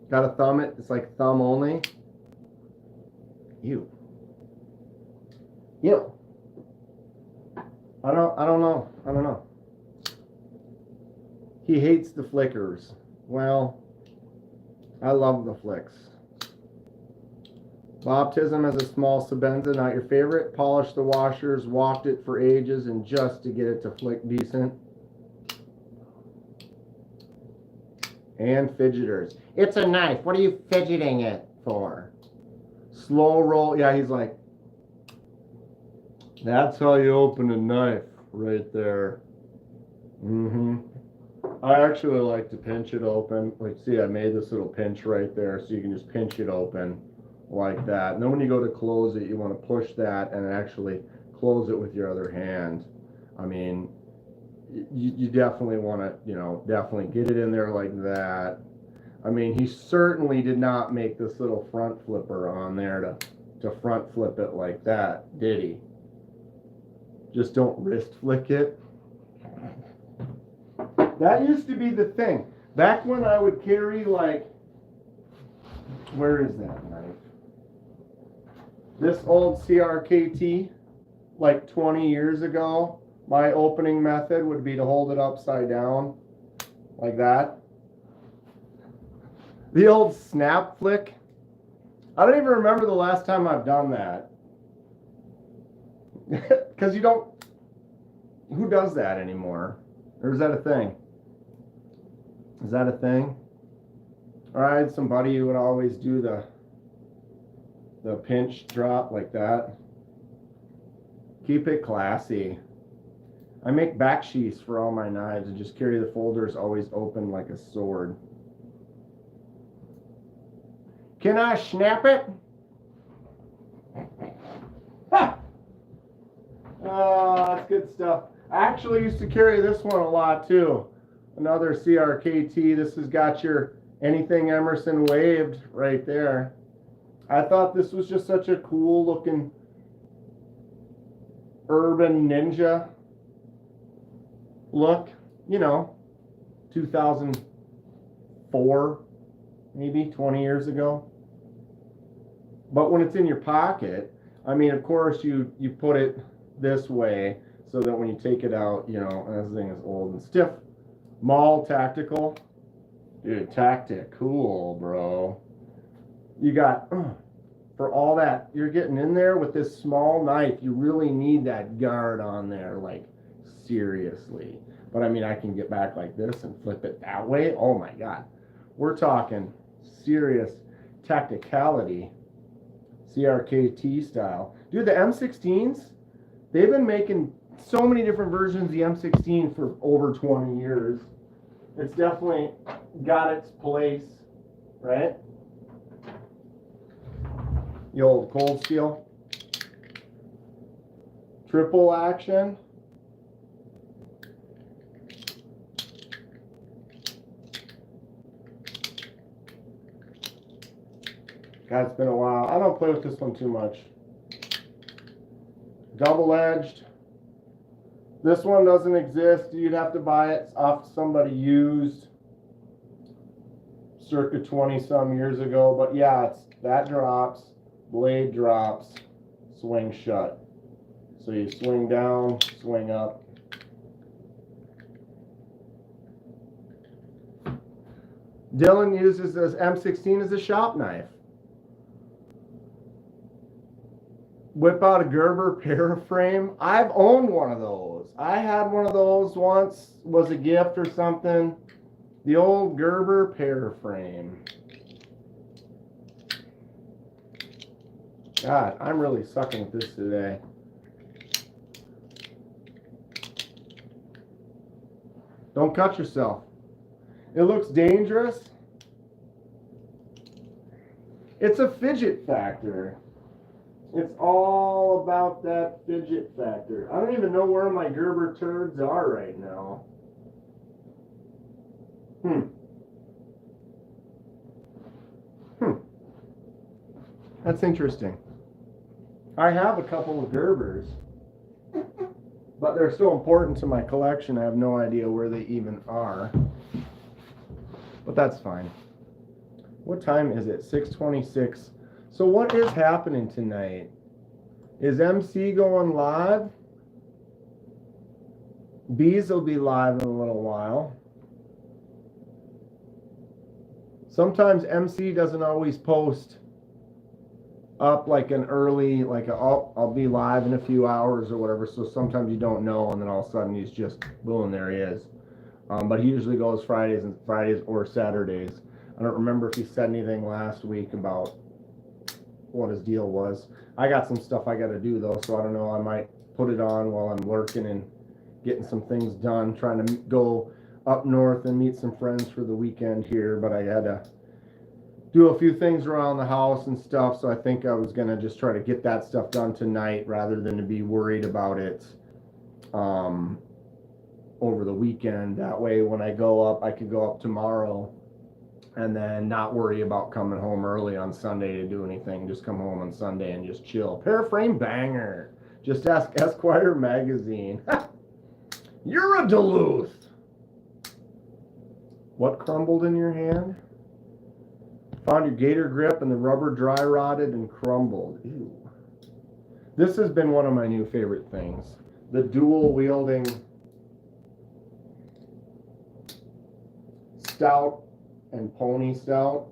Gotta thumb it. It's like thumb only. Ew. Ew. I don't know. He hates the flickers. Well, I love the flicks. Baptism as a small Sabenza, not your favorite. Polished the washers, walked it for ages, and just to get it to flick decent. And fidgeters. It's a knife. What are you fidgeting it for? Slow roll. Yeah, he's like, that's how you open a knife right there. I actually like to pinch it open. Like, see, I made this little pinch right there, so you can just pinch it open like that. And then when you go to close it, you want to push that and actually close it with your other hand. I mean, you definitely want to, you know, definitely get it in there like that. I mean, he certainly did not make this little front flipper on there to front flip it like that, did he? Just don't wrist flick it. That used to be the thing. Back when I would carry, like, where is that knife? This old CRKT, like 20 years ago, my opening method would be to hold it upside down, like that. The old snap flick. I don't even remember the last time I've done that. Because you don't, who does that anymore? Or is that a thing? Is that a thing? Or I had somebody who would always do the pinch drop like that. Keep it classy. I make back sheaths for all my knives and just carry the folders always open like a sword. Can I snap it? Ha! Oh, that's good stuff. I actually used to carry this one a lot too. Another CRKT. This has got your anything Emerson waved right there. I thought this was just such a cool looking urban ninja look. You know, 2004, maybe 20 years ago. But when it's in your pocket, I mean, of course, you put it this way so that when you take it out, you know, this thing is old and stiff. Mall Tactical. Dude, Tactic. Cool, bro. You got, for all that, you're getting in there with this small knife. You really need that guard on there, like, seriously. But, I mean, I can get back like this and flip it that way. Oh, my God. We're talking serious tacticality. CRKT style. Dude, the M16s, they've been making so many different versions of the M16 for over 20 years. It's definitely got its place, right? The old Cold Steel. Triple action. God, it's been a while. I don't play with this one too much. Double-edged. This one doesn't exist. You'd have to buy it off somebody used circa 20-some years ago. But yeah, that drops, blade drops, swing shut. So you swing down, swing up. Dylan uses this M16 as a shop knife. Whip out a Gerber paraframe. I've owned one of those. I had one of those once, was a gift or something. The old Gerber paraframe. God, I'm really sucking at this today. Don't cut yourself. It looks dangerous. It's a fidget factor. It's all about that fidget factor. I don't even know where my Gerber turds are right now. That's interesting. I have a couple of Gerbers, but they're so important to my collection, I have no idea where they even are. But that's fine. What time is it? 6:26. So what is happening tonight? Is MC going live? Bees will be live in a little while. Sometimes MC doesn't always post up like an early, like I'll be live in a few hours or whatever. So sometimes you don't know, and then all of a sudden he's just boom, there he is. But he usually goes Fridays or Saturdays. I don't remember if he said anything last week about what his deal was. I got some stuff I got to do though, so I don't know. I might put it on while I'm working and getting some things done, trying to go up north and meet some friends for the weekend here, but I had to do a few things around the house and stuff, so I think I was going to just try to get that stuff done tonight rather than to be worried about it over the weekend. That way when I go up, I could go up tomorrow and then not worry about coming home early on Sunday to do anything. Just come home on Sunday and just chill. Paraframe banger. Just ask Esquire Magazine. You're a Duluth. What crumbled in your hand? Found your gator grip and the rubber dry rotted and crumbled. Ew. This has been one of my new favorite things. The dual wielding stout and pony stout.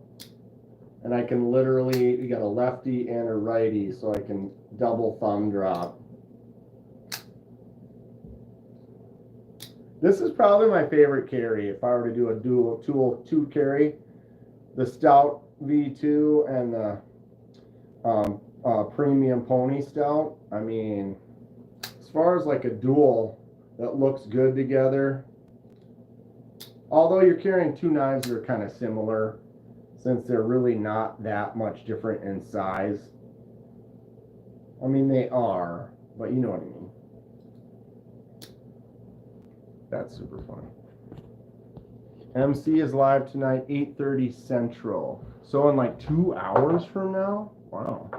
And I can literally, you got a lefty and a righty, so I can double thumb drop. This is probably my favorite carry if I were to do a dual two carry. The Stout V2 and the Premium Pony Stout. I mean, as far as like a dual that looks good together, although you're carrying two knives that are kind of similar, since they're really not that much different in size. I mean, they are, but you know what I mean. That's super fun. MC is live tonight, 8:30 Central. So in like 2 hours from now? Wow.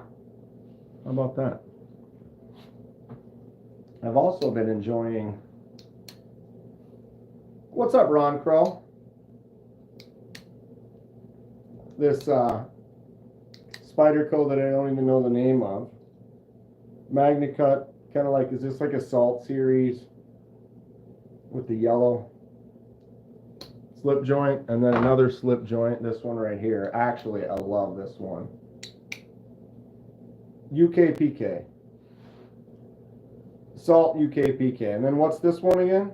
How about that? I've also been enjoying... What's up, Ron Crow? This Spyderco that I don't even know the name of. MagnaCut, kind of like, is this like a Salt series with the yellow slip joint, and then another slip joint, this one right here. Actually, I love this one. UKPK. Salt UKPK. And then what's this one again?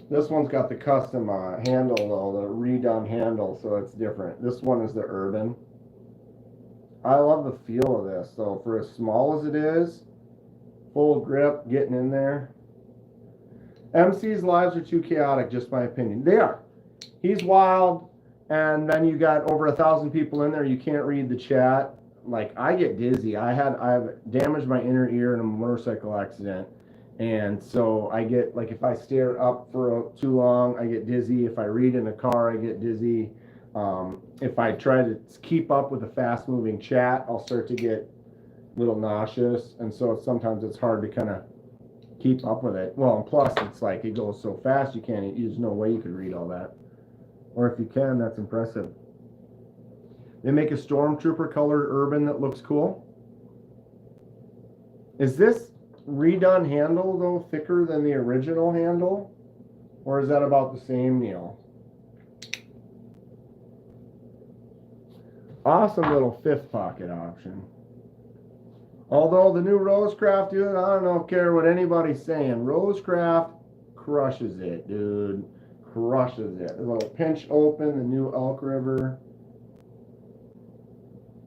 This one's got the custom handle though, the redone handle, so it's different. This one is the Urban. I love the feel of this. So for as small as it is, full grip, getting in there. MC's lives are too chaotic, just my opinion. They are. He's wild, and then you got over 1,000 people in there. You can't read the chat. Like, I get dizzy. I've damaged my inner ear in a motorcycle accident, and so I get, like, if I stare up for too long, I get dizzy. If I read in a car, I get dizzy. If I try to keep up with a fast-moving chat, I'll start to get a little nauseous, and so sometimes it's hard to kind of keep up with it. Well, and plus it's like it goes so fast you can't, there's no way you could read all that. Or if you can, that's impressive. They make a Stormtrooper colored Urban that looks cool. Is this redone handle though thicker than the original handle? Or is that about the same, Neil? Awesome little fifth pocket option. Although the new Rosecraft, dude, I don't care what anybody's saying. Rosecraft crushes it, dude. Crushes it. A little pinch open, the new Elk River.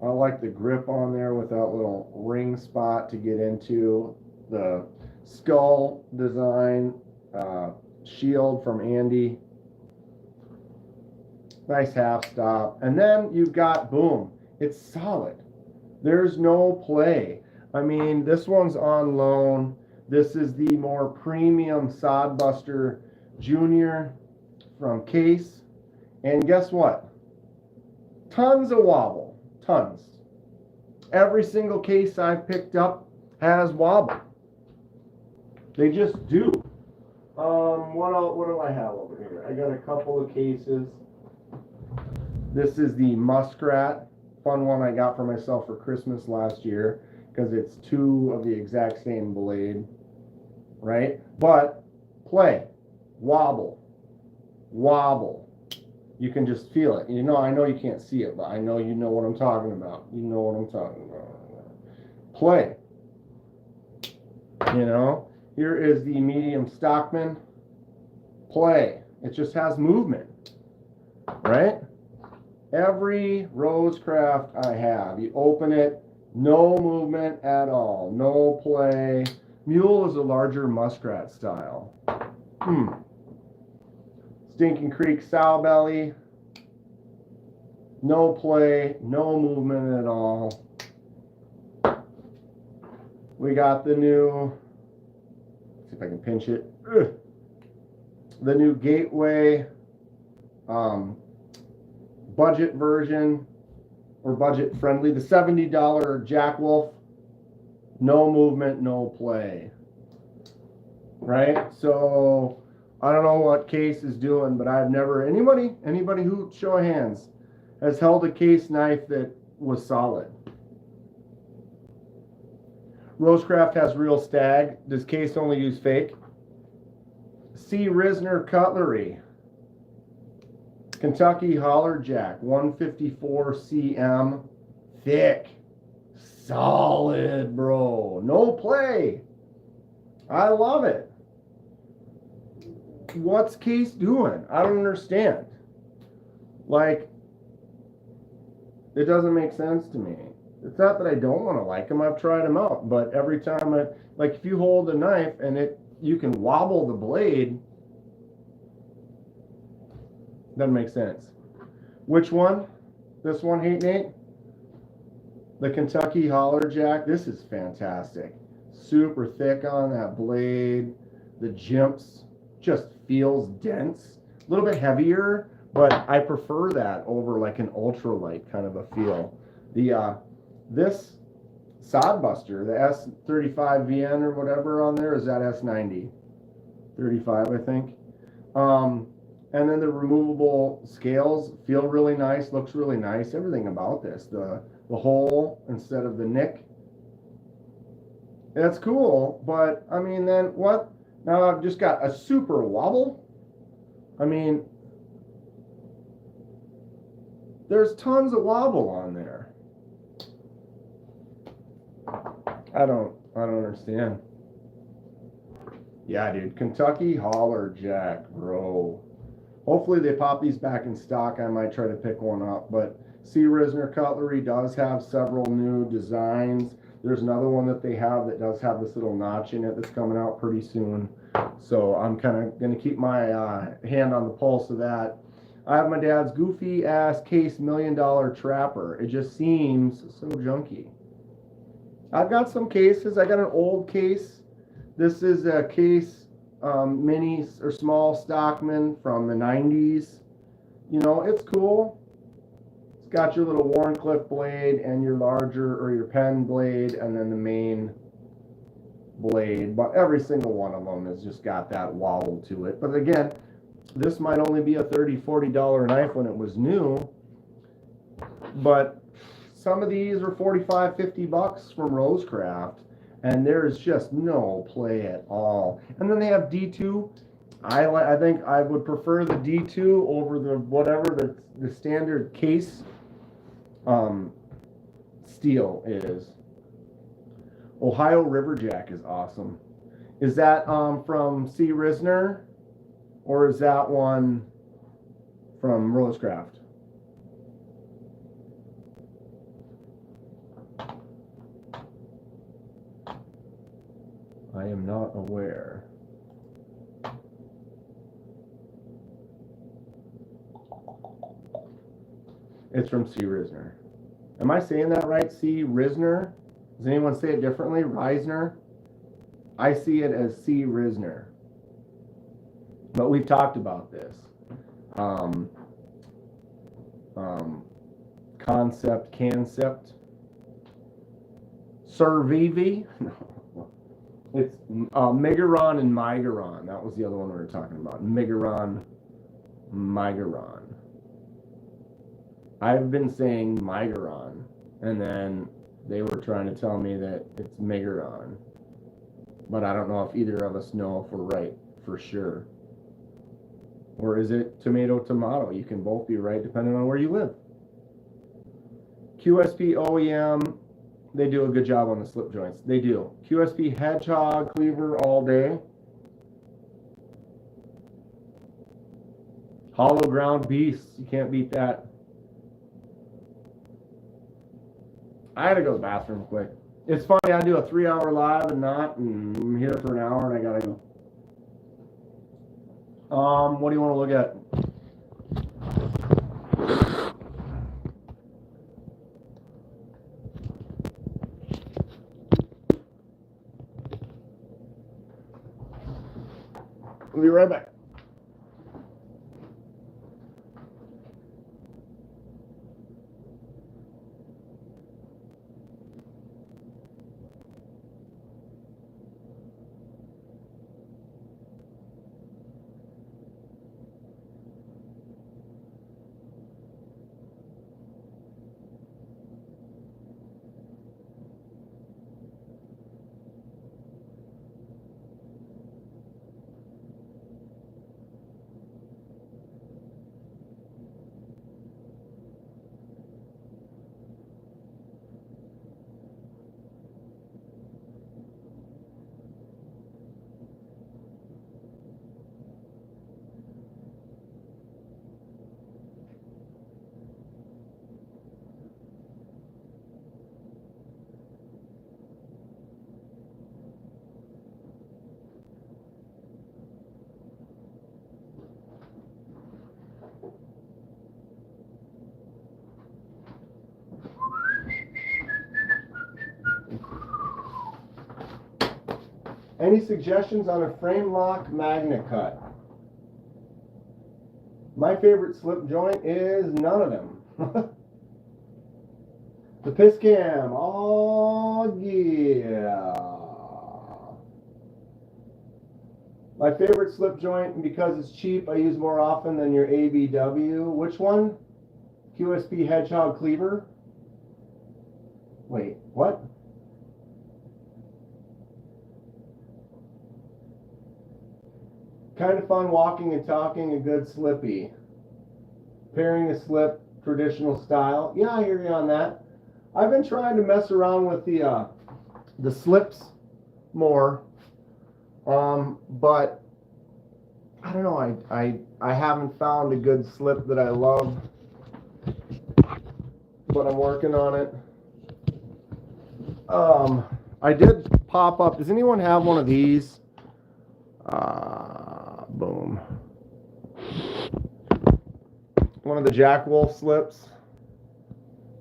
I like the grip on there with that little ring spot to get into. The skull design shield from Andy. Nice half stop. And then you've got, boom, it's solid. There's no play. I mean, this one's on loan. This is the more premium Sodbuster Junior from Case. And guess what? Tons of wobble. Tons. Every single case I've picked up has wobble. They just do. What do I have over here? I got a couple of cases. This is the Muskrat, fun one I got for myself for Christmas last year because it's two of the exact same blade, right? But play, wobble, wobble. You can just feel it. You know, I know you can't see it, but I know you know what I'm talking about. You know what I'm talking about. Play. You know, here is the medium Stockman. Play. It just has movement, right? Every Rosecraft I have, you open it, no movement at all, no play. Mule is a larger muskrat style. Stinking Creek sow belly, no play, no movement at all. We got the new, let's see if I can pinch it. The new Gateway budget version, or budget friendly, the $70 Jack Wolf, no movement, no play, right? So I don't know what Case is doing, but I've never, anybody who, show of hands, has held a Case knife that was solid. Rosecraft has real stag. Does Case only use fake? C. Risner cutlery. Kentucky Holler Jack, 154 cm, thick, solid, bro. No play. I love it. What's Case doing? I don't understand. Like, it doesn't make sense to me. It's not that I don't want to like them. I've tried them out, but every time like if you hold a knife and you can wobble the blade, doesn't make sense. Which one? This one, Hate Nate? The Kentucky Holler Jack. This is fantastic. Super thick on that blade. The jimps just feels dense. A little bit heavier, but I prefer that over like an ultralight kind of a feel. This Sodbuster, the S35VN or whatever on there, is that S90? 35, I think. And then the removable scales feel really nice, looks really nice. Everything about this, the hole instead of the nick, that's cool. But I mean, then what? Now I've just got a super wobble. I mean, there's tons of wobble on there. I don't understand. Yeah, dude, Kentucky Holler Jack, bro. Hopefully they pop these back in stock. I might try to pick one up. But C. Risner Cutlery does have several new designs. There's another one that they have that does have this little notch in it that's coming out pretty soon. So I'm kind of going to keep my hand on the pulse of that. I have my dad's goofy ass Case $1 million Trapper. It just seems so junky. I've got some cases. I got an old case. This is a Case mini or small Stockman from the 90s. You know, it's cool. It's got your little Warncliffe blade and your larger or your pen blade and then the main blade. But every single one of them has just got that wobble to it. But again, this might only be a $30, $40 knife when it was new. But some of these are $45, $50 from Rosecraft. And there's just no play at all. And then they have D2. I think I would prefer the D2 over the whatever the standard Case steel is. Ohio Riverjack is awesome. Is that from C. Risner? Or is that one from Rosecraft? I am not aware. It's from C. Risner. Am I saying that right? C. Risner? Does anyone say it differently? Reisner? I see it as C. Risner. But we've talked about this. Concept. Survivi? No. It's Megaron and Migaron. That was the other one we were talking about. Megaron, Migaron. I've been saying Migaron, and then they were trying to tell me that it's Megaron. But I don't know if either of us know if we're right for sure. Or is it tomato, tomato? You can both be right depending on where you live. QSP OEM, they do a good job on the slip joints. They do. QSP Hedgehog Cleaver all day. Hollow Ground Beasts, you can't beat that. I had to go to the bathroom quick. It's funny, I do a 3-hour live and I'm here for an hour and I gotta go. What do you want to look at? I'll be right back. Any suggestions on a frame lock magnet cut? My favorite slip joint is none of them. The piss cam. Oh yeah. My favorite slip joint, and because it's cheap, I use more often than your ABW. Which one? QSP Hedgehog Cleaver. Wait, what? Kind of fun walking and talking, a good slippy. Pairing a slip, traditional style. Yeah, I hear you on that. I've been trying to mess around with the slips more, but I don't know. I haven't found a good slip that I love, but I'm working on it. I did pop up. Does anyone have one of these? Boom. One of the Jack Wolf slips.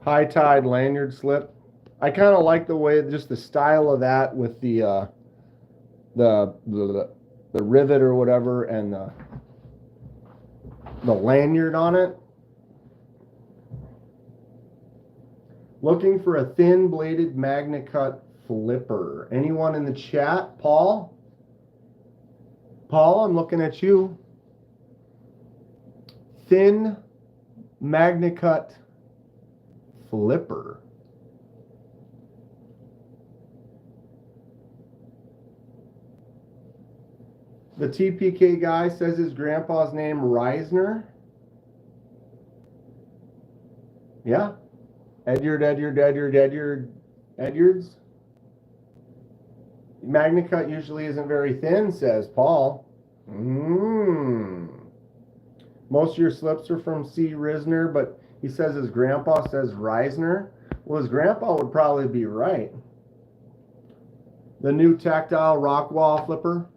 High Tide lanyard slip. I kind of like the way, just the style of that with the rivet or whatever and the lanyard on it. Looking for a thin bladed magnet cut flipper. Anyone in the chat? Paul? Paul, I'm looking at you. Thin magnet cut flipper. The TPK guy says his grandpa's name Reisner. Yeah. Edyards. Magnet cut usually isn't very thin, says Paul. Most of your slips are from C. Risner, but he says his grandpa says Reisner. Well, his grandpa would probably be right. The new tactile rock wall flipper.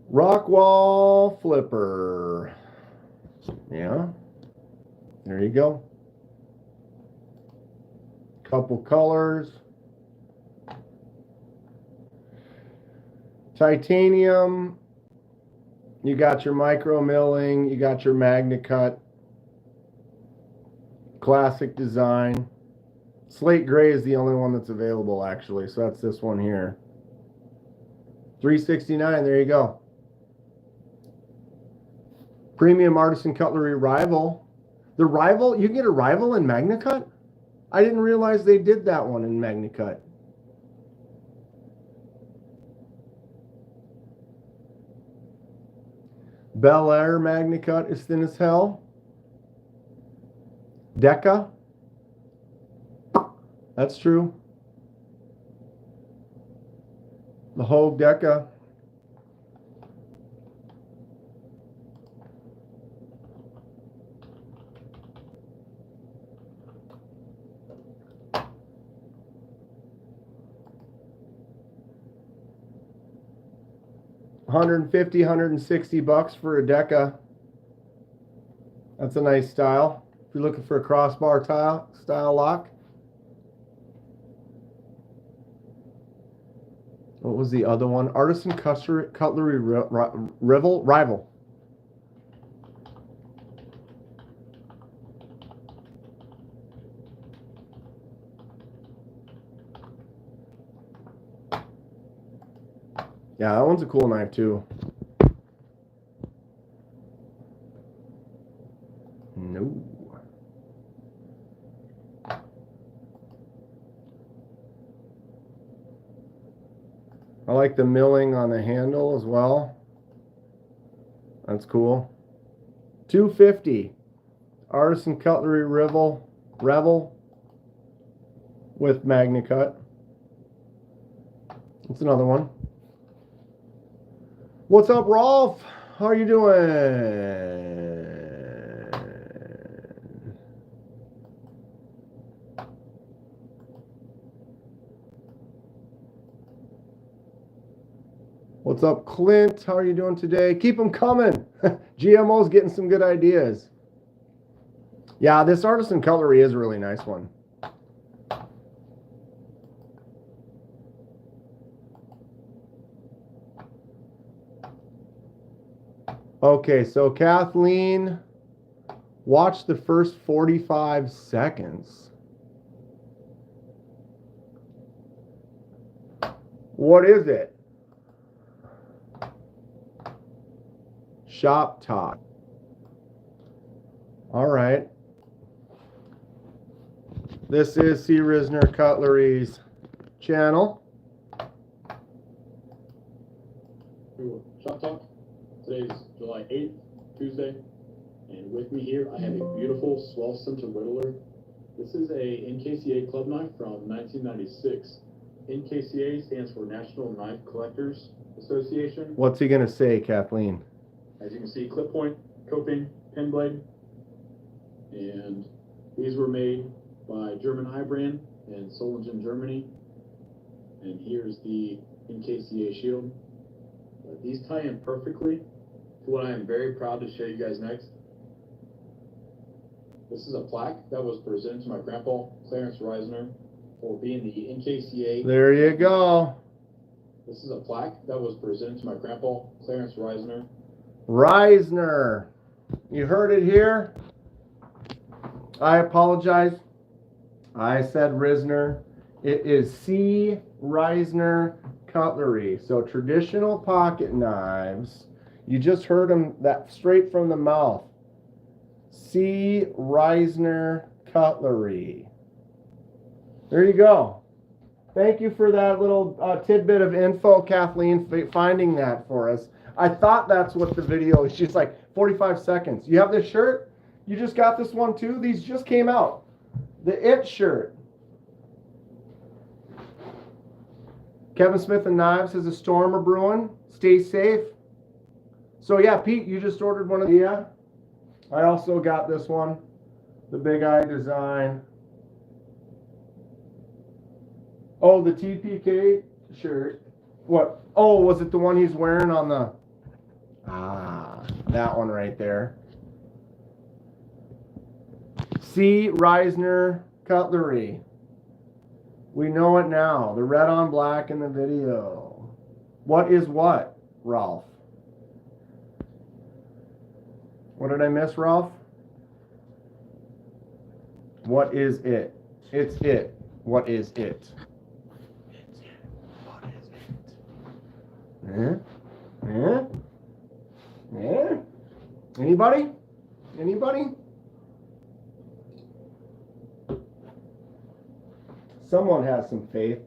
Rock wall flipper. Yeah. There you go. Couple colors. Titanium. You got your micro milling. You got your Magna Cut. Classic design. Slate gray is the only one that's available, actually. So that's this one here. $369. There you go. Premium Artisan Cutlery Rival. The Rival, you can get a Rival in Magna Cut? I didn't realize they did that one in Magna Cut. Bel Air Magna Cut is thin as hell. Deca. That's true. The Hogue Deca. $150, $160 for a Deca. That's a nice style. If you're looking for a crossbar style lock. What was the other one? Artisan Cutlery Rival. Yeah, that one's a cool knife too. No. I like the milling on the handle as well. That's cool. $250. Artisan Cutlery Revel with Magna Cut. That's another one. What's up, Rolf? How are you doing? What's up, Clint? How are you doing today? Keep them coming. GMO's getting some good ideas. Yeah, this Artisan Cutlery is a really nice one. Okay, so Kathleen, watch the first 45 seconds. What is it? Shop Talk. All right. This is C. Risner Cutlery's channel. Shop Talk. Today is July 8th, Tuesday, and with me here I have a beautiful Swell Center Whittler. This is a NKCA club knife from 1996. NKCA stands for National Knife Collectors Association. What's he going to say, Kathleen? As you can see, clip point, coping, pen blade, and these were made by German Heibrand in Solingen, Germany. And here's the NKCA shield. These tie in perfectly to what I am very proud to show you guys next. This is a plaque that was presented to my grandpa, Clarence Reisner, for being the NKCA. There you go. This is a plaque that was presented to my grandpa, Clarence Reisner. Reisner. You heard it here. I apologize. I said Risner. It is C. Reisner Cutlery. So traditional pocket knives. You just heard them that straight from the mouth. C. Reisner Cutlery. There you go. Thank you for that little tidbit of info, Kathleen, finding that for us. I thought that's what the video is. Just like 45 seconds. You have this shirt? You just got this one too? These just came out. The It shirt. Kevin Smith and Knives has a storm a brewing. Stay safe. So yeah, Pete, you just ordered one of the, yeah. I also got this one. The Big Eye design. Oh, the TPK shirt. What? Oh, was it the one he's wearing on the... Ah, that one right there. C. Reisner Cutlery. We know it now. The red on black in the video. What is what, Ralph? What did I miss, Ralph? What is it? It's it. What is it? It's it. What is it? Anybody? Anybody? Someone has some faith.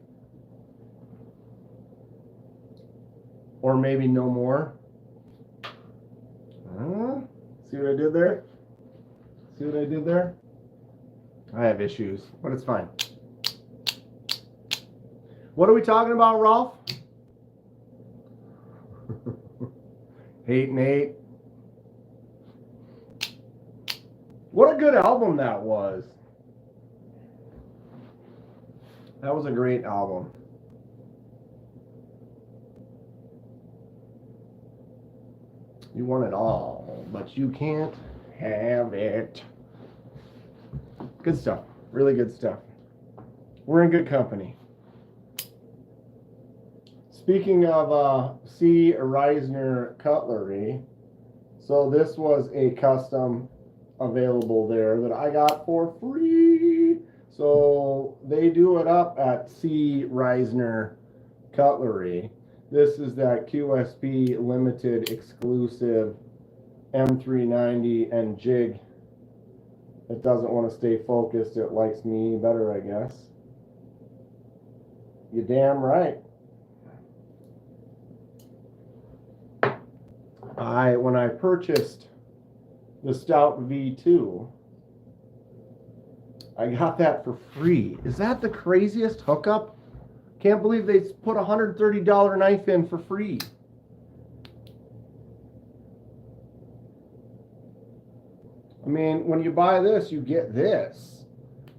Or maybe no more. See what I did there? See what I did there? I have issues, but it's fine. What are we talking about, Rolf? 8 and 8. What a good album that was. That was a great album. You want it all, but you can't have it. Good stuff. Really good stuff. We're in good company. Speaking of C. Reisner cutlery, so this was a custom available there that I got for free. So they do it up at C. Reisner cutlery. This is that QSP limited exclusive M390 and jig. It doesn't want to stay focused. It likes me better, I guess. You're damn right. When I purchased the Stout V2, I got that for free. Is that the craziest hookup? Can't believe they put a $130 knife in for free. I mean, when you buy this, you get this.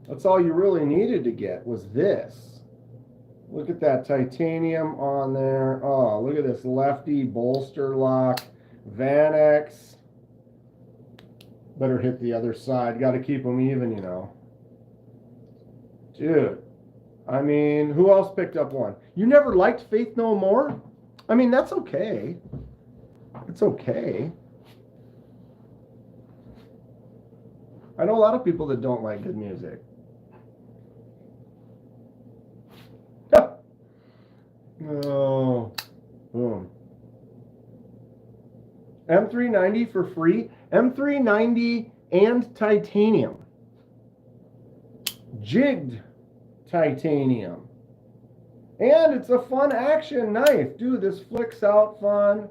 That's all you really needed to get was this. Look at that titanium on there. Oh, look at this lefty bolster lock. Vanex. Better hit the other side. Got to keep them even, you know. Dude. I mean, who else picked up one? You never liked Faith No More? I mean, that's okay. It's okay. I know a lot of people that don't like good music. Oh. Boom. M390 for free. M390 and titanium. Jigged titanium. And it's a fun action knife. Dude, this flicks out fun.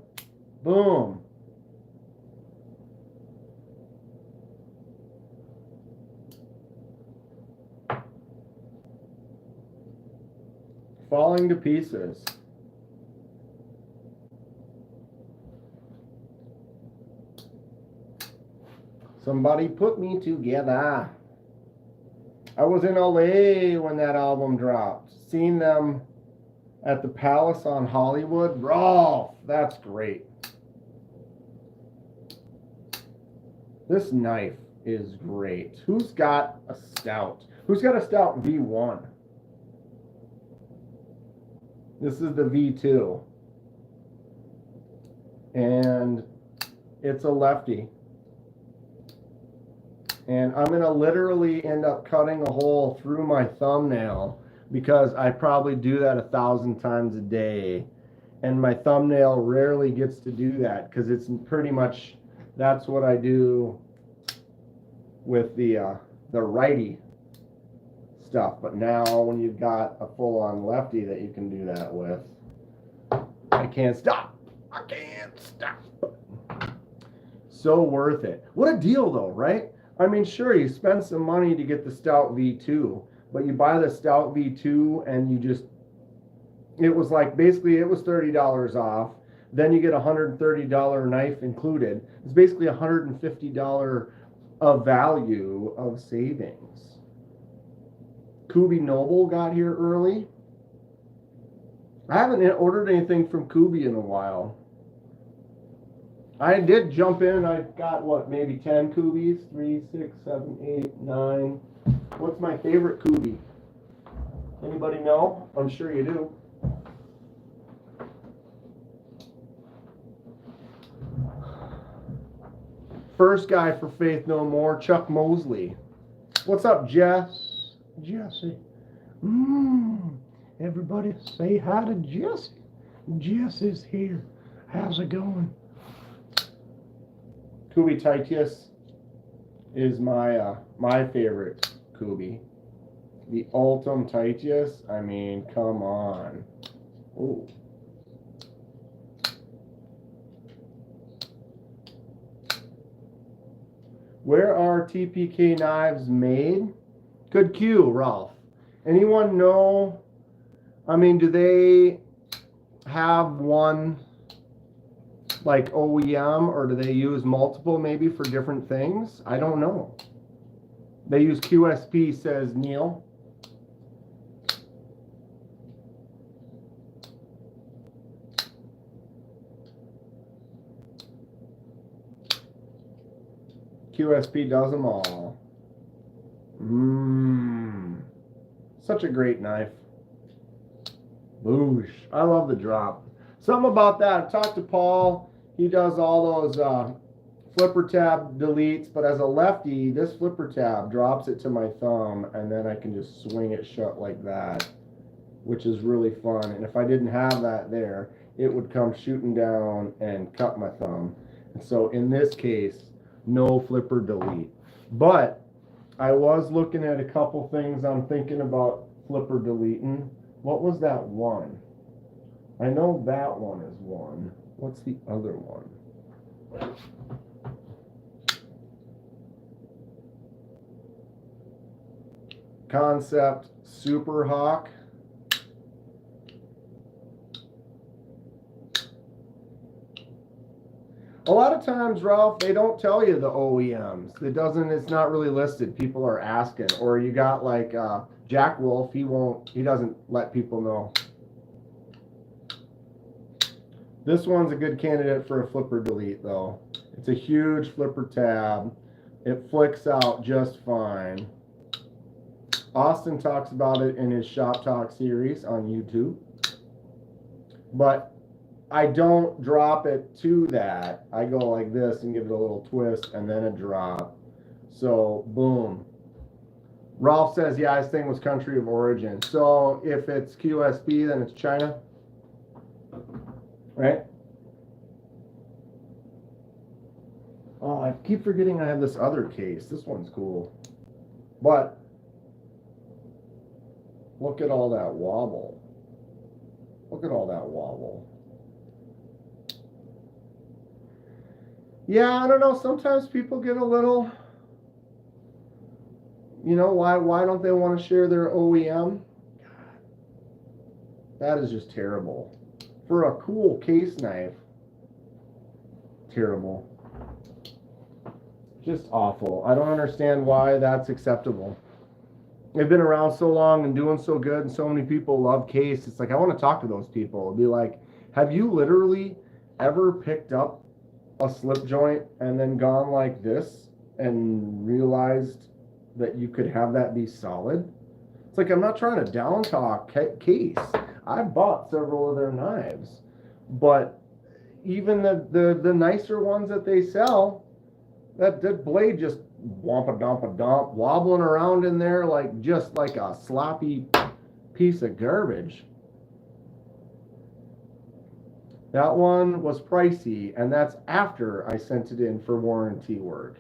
Boom. Falling to pieces. Somebody put me together. I was in LA when that album dropped. Seen them at the Palace on Hollywood. Rolf, that's great. This knife is great. Who's got a stout? Who's got a stout V1? This is the V2. And it's a lefty. And I'm going to literally end up cutting a hole through my thumbnail because I probably do that 1,000 times a day. And my thumbnail rarely gets to do that because it's pretty much, that's what I do with the righty stuff. But now when you've got a full-on lefty that you can do that with, I can't stop. I can't stop. So worth it. What a deal though, right? I mean, sure, you spend some money to get the Stout V2, but you buy the Stout V2 and you just, it was like, basically it was $30 off. Then you get a $130 knife included. It's basically $150 of value of savings. Kubi Noble got here early. I haven't ordered anything from Kubi in a while. I did jump in. I got what, maybe 10 Kubis? 3, 6, 7, 8, 9. What's my favorite Kubi? Anybody know? I'm sure you do. first guy for Faith No More, Chuck Mosley. What's up, Jess? Jesse. Everybody say hi to Jesse. Jess is here. How's it going? Kubi Titius is my favorite Kubi. The Ultim Titius, I mean, come on. Ooh. Where are TPK knives made? Good cue, Ralph. Anyone know? I mean, do they have one like OEM, or do they use multiple maybe for different things? I don't know. They use QSP, says Neil. QSP does them all. Such a great knife. Boosh. I love the drop. Something about that. I talked to Paul. He does all those flipper tab deletes, but as a lefty, this flipper tab drops it to my thumb, and then I can just swing it shut like that, which is really fun. And if I didn't have that there, it would come shooting down and cut my thumb. And so in this case, no flipper delete. But I was looking at a couple things I'm thinking about flipper deleting. What was that one? I know that one is one. What's the other one? Concept Super Hawk. A lot of times, Ralph, they don't tell you the OEMs. It's not really listed. People are asking. Or you got like Jack Wolf, he doesn't let people know. This one's a good candidate for a flipper delete though. It's a huge flipper tab. It flicks out just fine. Austin talks about it in his Shop Talk series on YouTube. But I don't drop it to that. I go like this and give it a little twist and then a drop. So, boom. Ralph says, yeah, his thing was country of origin. So, if it's QSP, then it's China. Right? Oh, I keep forgetting I have this other case. This one's cool. But, look at all that wobble. Look at all that wobble. Yeah, I don't know. Sometimes people get a little, you know, why don't they want to share their OEM? That is just terrible. For a cool case knife, terrible. Just awful. I don't understand why that's acceptable. They've been around so long and doing so good, and so many people love case. It's like, I want to talk to those people. It'd be like, have you literally ever picked up a slip joint and then gone like this and realized that you could have that be solid? It's like, I'm not trying to down talk case. I've bought several of their knives, but even the nicer ones that they sell, that blade just womp-a-dump-a-dump, wobbling around in there like just like a sloppy piece of garbage. That one was pricey, and that's after I sent it in for warranty work.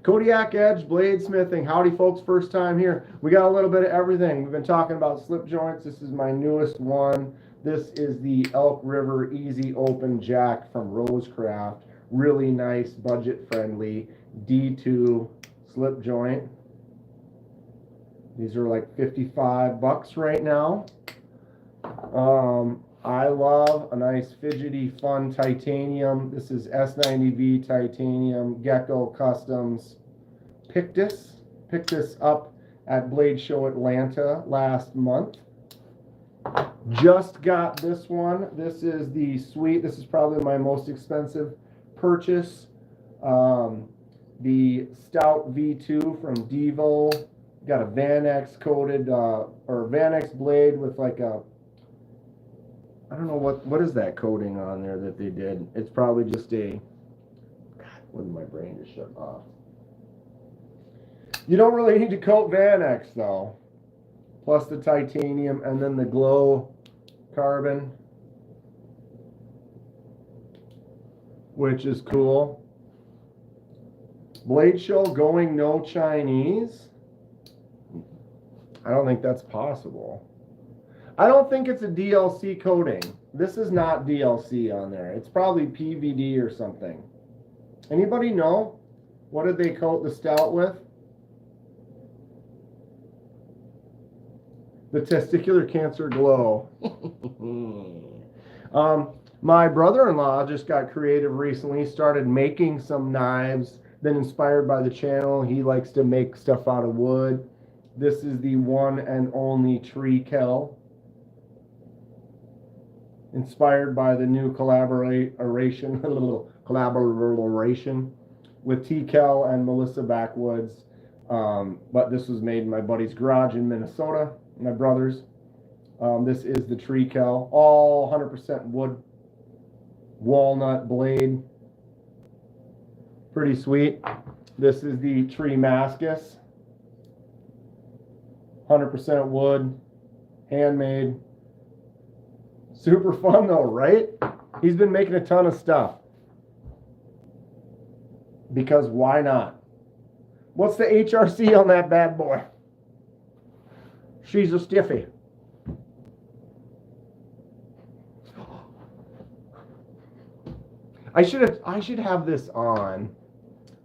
Kodiak Edge bladesmithing. Howdy, folks. First time here. We got a little bit of everything. We've been talking about slip joints. This is my newest one. This is the Elk River Easy Open Jack from Rosecraft. Really nice, budget-friendly D2 slip joint. These are like $55 right now. I love a nice fidgety fun titanium. This is S90V titanium Gecko Customs Pictus. Picked this up at Blade Show Atlanta last month. Just got this one. This is the Sweet. This is probably my most expensive purchase. The Stout V2 from Devo. Got a Vanex coated or Vanex blade with like a, I don't know what is that coating on there that they did. It's probably just a, God, When my brain just shut off. You don't really need to coat Van-X though. Plus the titanium and then the glow carbon, which is cool. Blade Show going no Chinese. I don't think that's possible. I don't think it's a DLC coating. This is not DLC on there. It's probably PVD or something. Anybody know? What did they coat the stout with? The testicular cancer glow. My brother-in-law just got creative recently. He started making some knives. Been inspired by the channel. He likes to make stuff out of wood. This is the one and only tree kell. Inspired by the new collaboration with T. Kell and Melissa Backwoods. But this was made in my buddy's garage in Minnesota, my brother's. This is the tree kell, all 100% wood, walnut blade. Pretty sweet. This is the tree Mascus, 100% wood, handmade. Super fun though, right? He's been making a ton of stuff. Because why not? What's the HRC on that bad boy? She's a stiffy. I should have this on.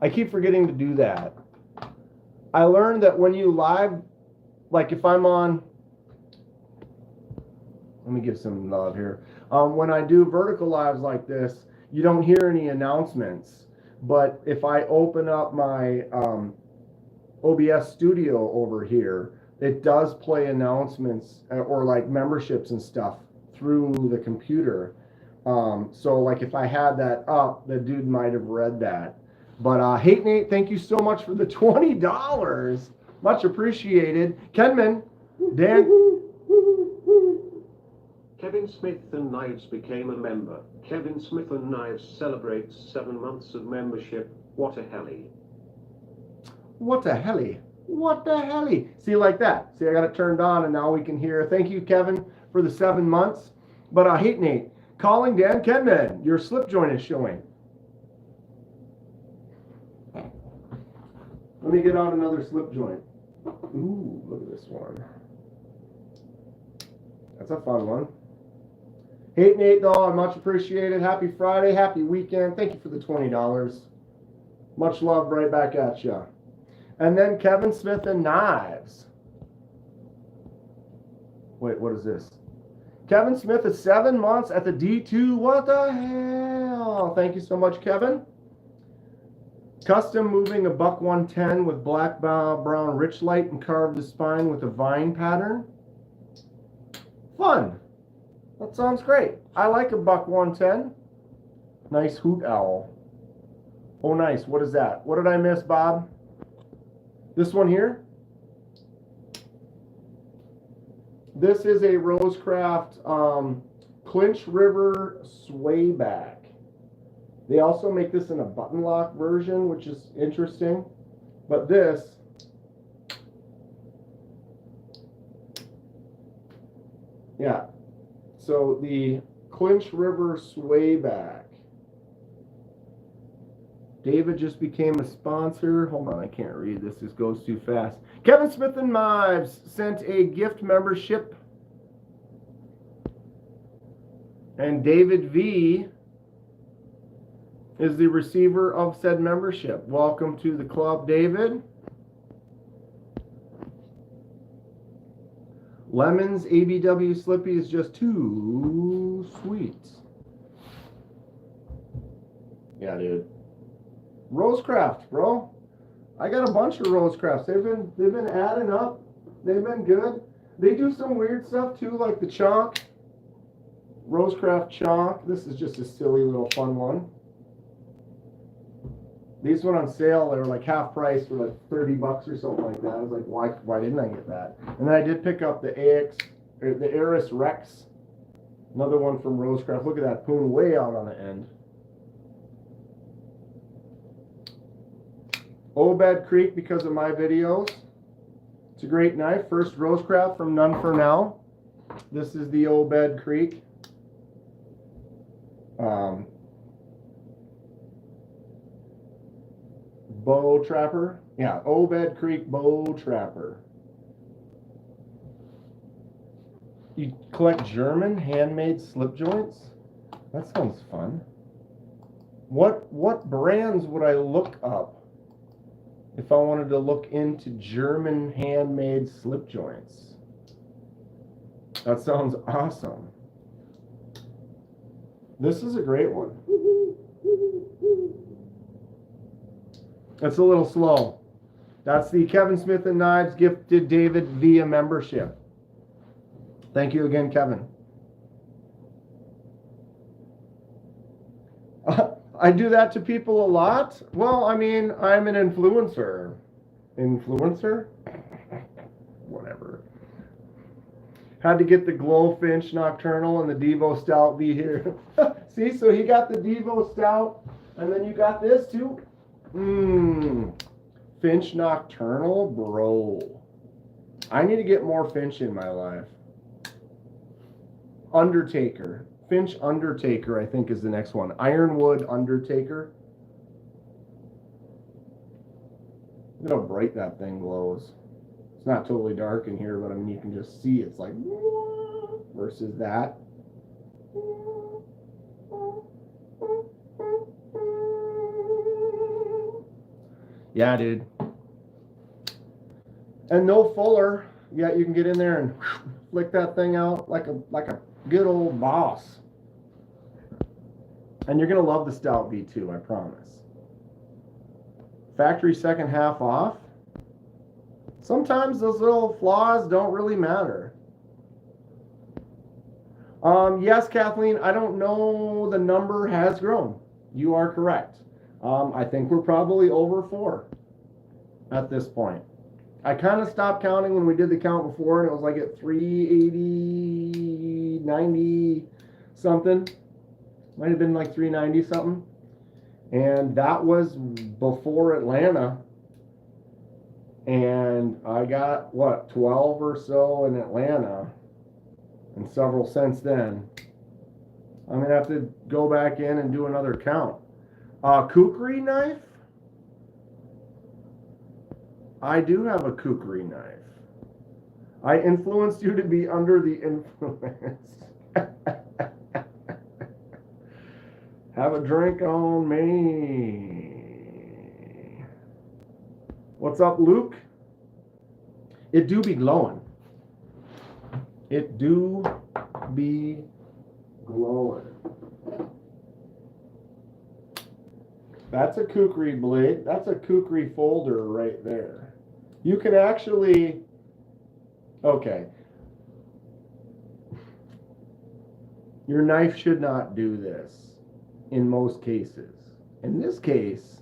I keep forgetting to do that. I learned that when you live, like if I'm on, let me give some love here. When I do vertical lives like this, you don't hear any announcements. But if I open up my OBS studio over here, it does play announcements or like memberships and stuff through the computer. So like if I had that up, the dude might have read that. But Hate Nate, thank you so much for the $20. Much appreciated. Kenman, Dan. Kevin Smith and Knives became a member. Kevin Smith and Knives celebrates 7 months of membership. What a helly. What a helly. What the helly. See, like that. See, I got it turned on and now we can hear. Thank you, Kevin, for the 7 months. But Hate Nate, calling Dan Kenman. Your slip joint is showing. Let me get out another slip joint. Ooh, look at this one. That's a fun one. Hate Nate, though, I much appreciated. Happy Friday, happy weekend. Thank you for the $20. Much love right back at you. And then Kevin Smith and Knives. Wait, what is this? Kevin Smith is 7 months at the D2. What the hell? Thank you so much, Kevin. Custom moving a buck 110 with black brown rich light and carved the spine with a vine pattern. Fun. That sounds great. I like a buck 110. Nice hoot owl. Oh, nice. What is that? What did I miss, Bob? This one here? This is a Rosecraft Clinch River Swayback. They also make this in a button lock version, which is interesting. But this, yeah. So the Clinch River Swayback. David just became a sponsor. Hold on, I can't read this. This goes too fast. Kevin Smith and Knives sent a gift membership. And David V is the receiver of said membership. Welcome to the club, David. Lemon's ABW Slippy is just too sweet. Yeah, dude. Rosecraft, bro. I got a bunch of Rosecrafts. They've been adding up. They've been good. They do some weird stuff too, like the chonk. Rosecraft chonk. This is just a silly little fun one. These went on sale. They were like half price for like $30 or something like that. I was like, why didn't I get that? And then I did pick up the Aris Rex. Another one from Rosecraft. Look at that poon way out on the end. Obed Creek because of my videos. It's a great knife. First Rosecraft from None for Now. This is the Obed Creek. Bow Trapper. Yeah, Obed Creek Bow Trapper. You collect German handmade slip joints? That sounds fun. What brands would I look up if I wanted to look into German handmade slip joints? That sounds awesome. This is a great one. It's a little slow. That's the Kevin Smith and Knives gifted David via membership. Thank you again, Kevin. I do that to people a lot. Well, I mean, I'm an influencer. Influencer? Whatever. Had to get the Glowfinch Nocturnal and the Devo Stout V here. See, so he got the Devo Stout, and then you got this too. Finch Nocturnal, bro. I need to get more Finch in my life. Undertaker. Finch Undertaker, I think, is the next one. Ironwood Undertaker. Look how bright that thing glows. It's not totally dark in here, but I mean, you can just see it's like, versus that. Yeah, dude. And no fuller. Yeah, you can get in there and flick that thing out like a good old boss. And you're gonna love the Stout V2, I promise. Factory second half off. Sometimes those little flaws don't really matter. Yes, Kathleen, I don't know, the number has grown. You are correct. I think we're probably over 4 at this point. I kind of stopped counting when we did the count before, and it was like at 380, 90 something. Might have been like 390 something. And that was before Atlanta. And I got, what, 12 or so in Atlanta. And several since then. I'm going to have to go back in and do another count. Kukri knife? I do have a kukri knife. I influenced you to be under the influence. Have a drink on me. What's up, Luke? It do be glowing. It do be glowing. That's a kukri blade. That's a kukri folder right there. You can actually, okay. Your knife should not do this in most cases. In this case,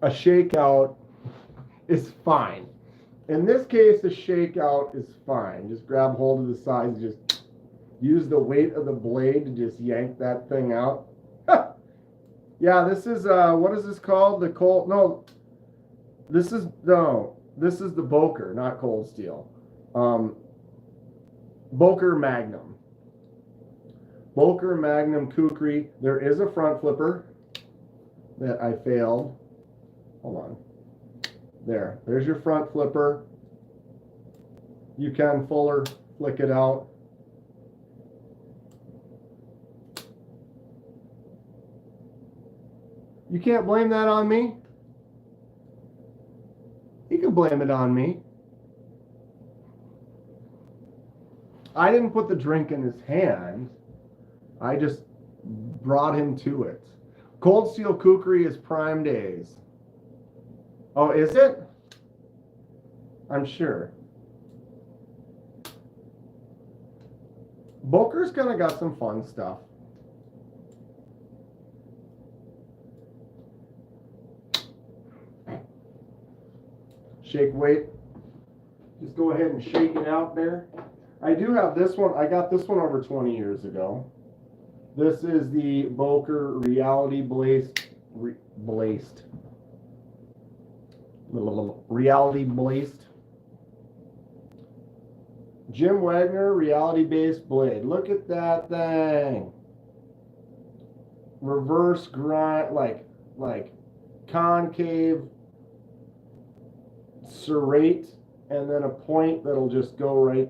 a shakeout is fine. In this case, a shakeout is fine. Just grab hold of the sides, just use the weight of the blade to just yank that thing out. Yeah, this is, what is this called? The cold, no, this is the Boker, not Cold Steel. Boker Magnum. Boker Magnum Kukri. There is a front flipper that I failed. Hold on. There's your front flipper. You can fuller flick it out. You can't blame that on me. You can blame it on me. I didn't put the drink in his hand. I just brought him to it. Cold Steel Kukri is Prime Days. Oh, is it? I'm sure. Boker's kind of got some fun stuff. Shake weight. Just go ahead and shake it out there. I do have this one. I got this one over 20 years ago. This is the Boker Reality Blade blazed. Reality blazed. Jim Wagner reality-based blade. Look at that thing. Reverse grind, like concave serrate, and then a point that'll just go right.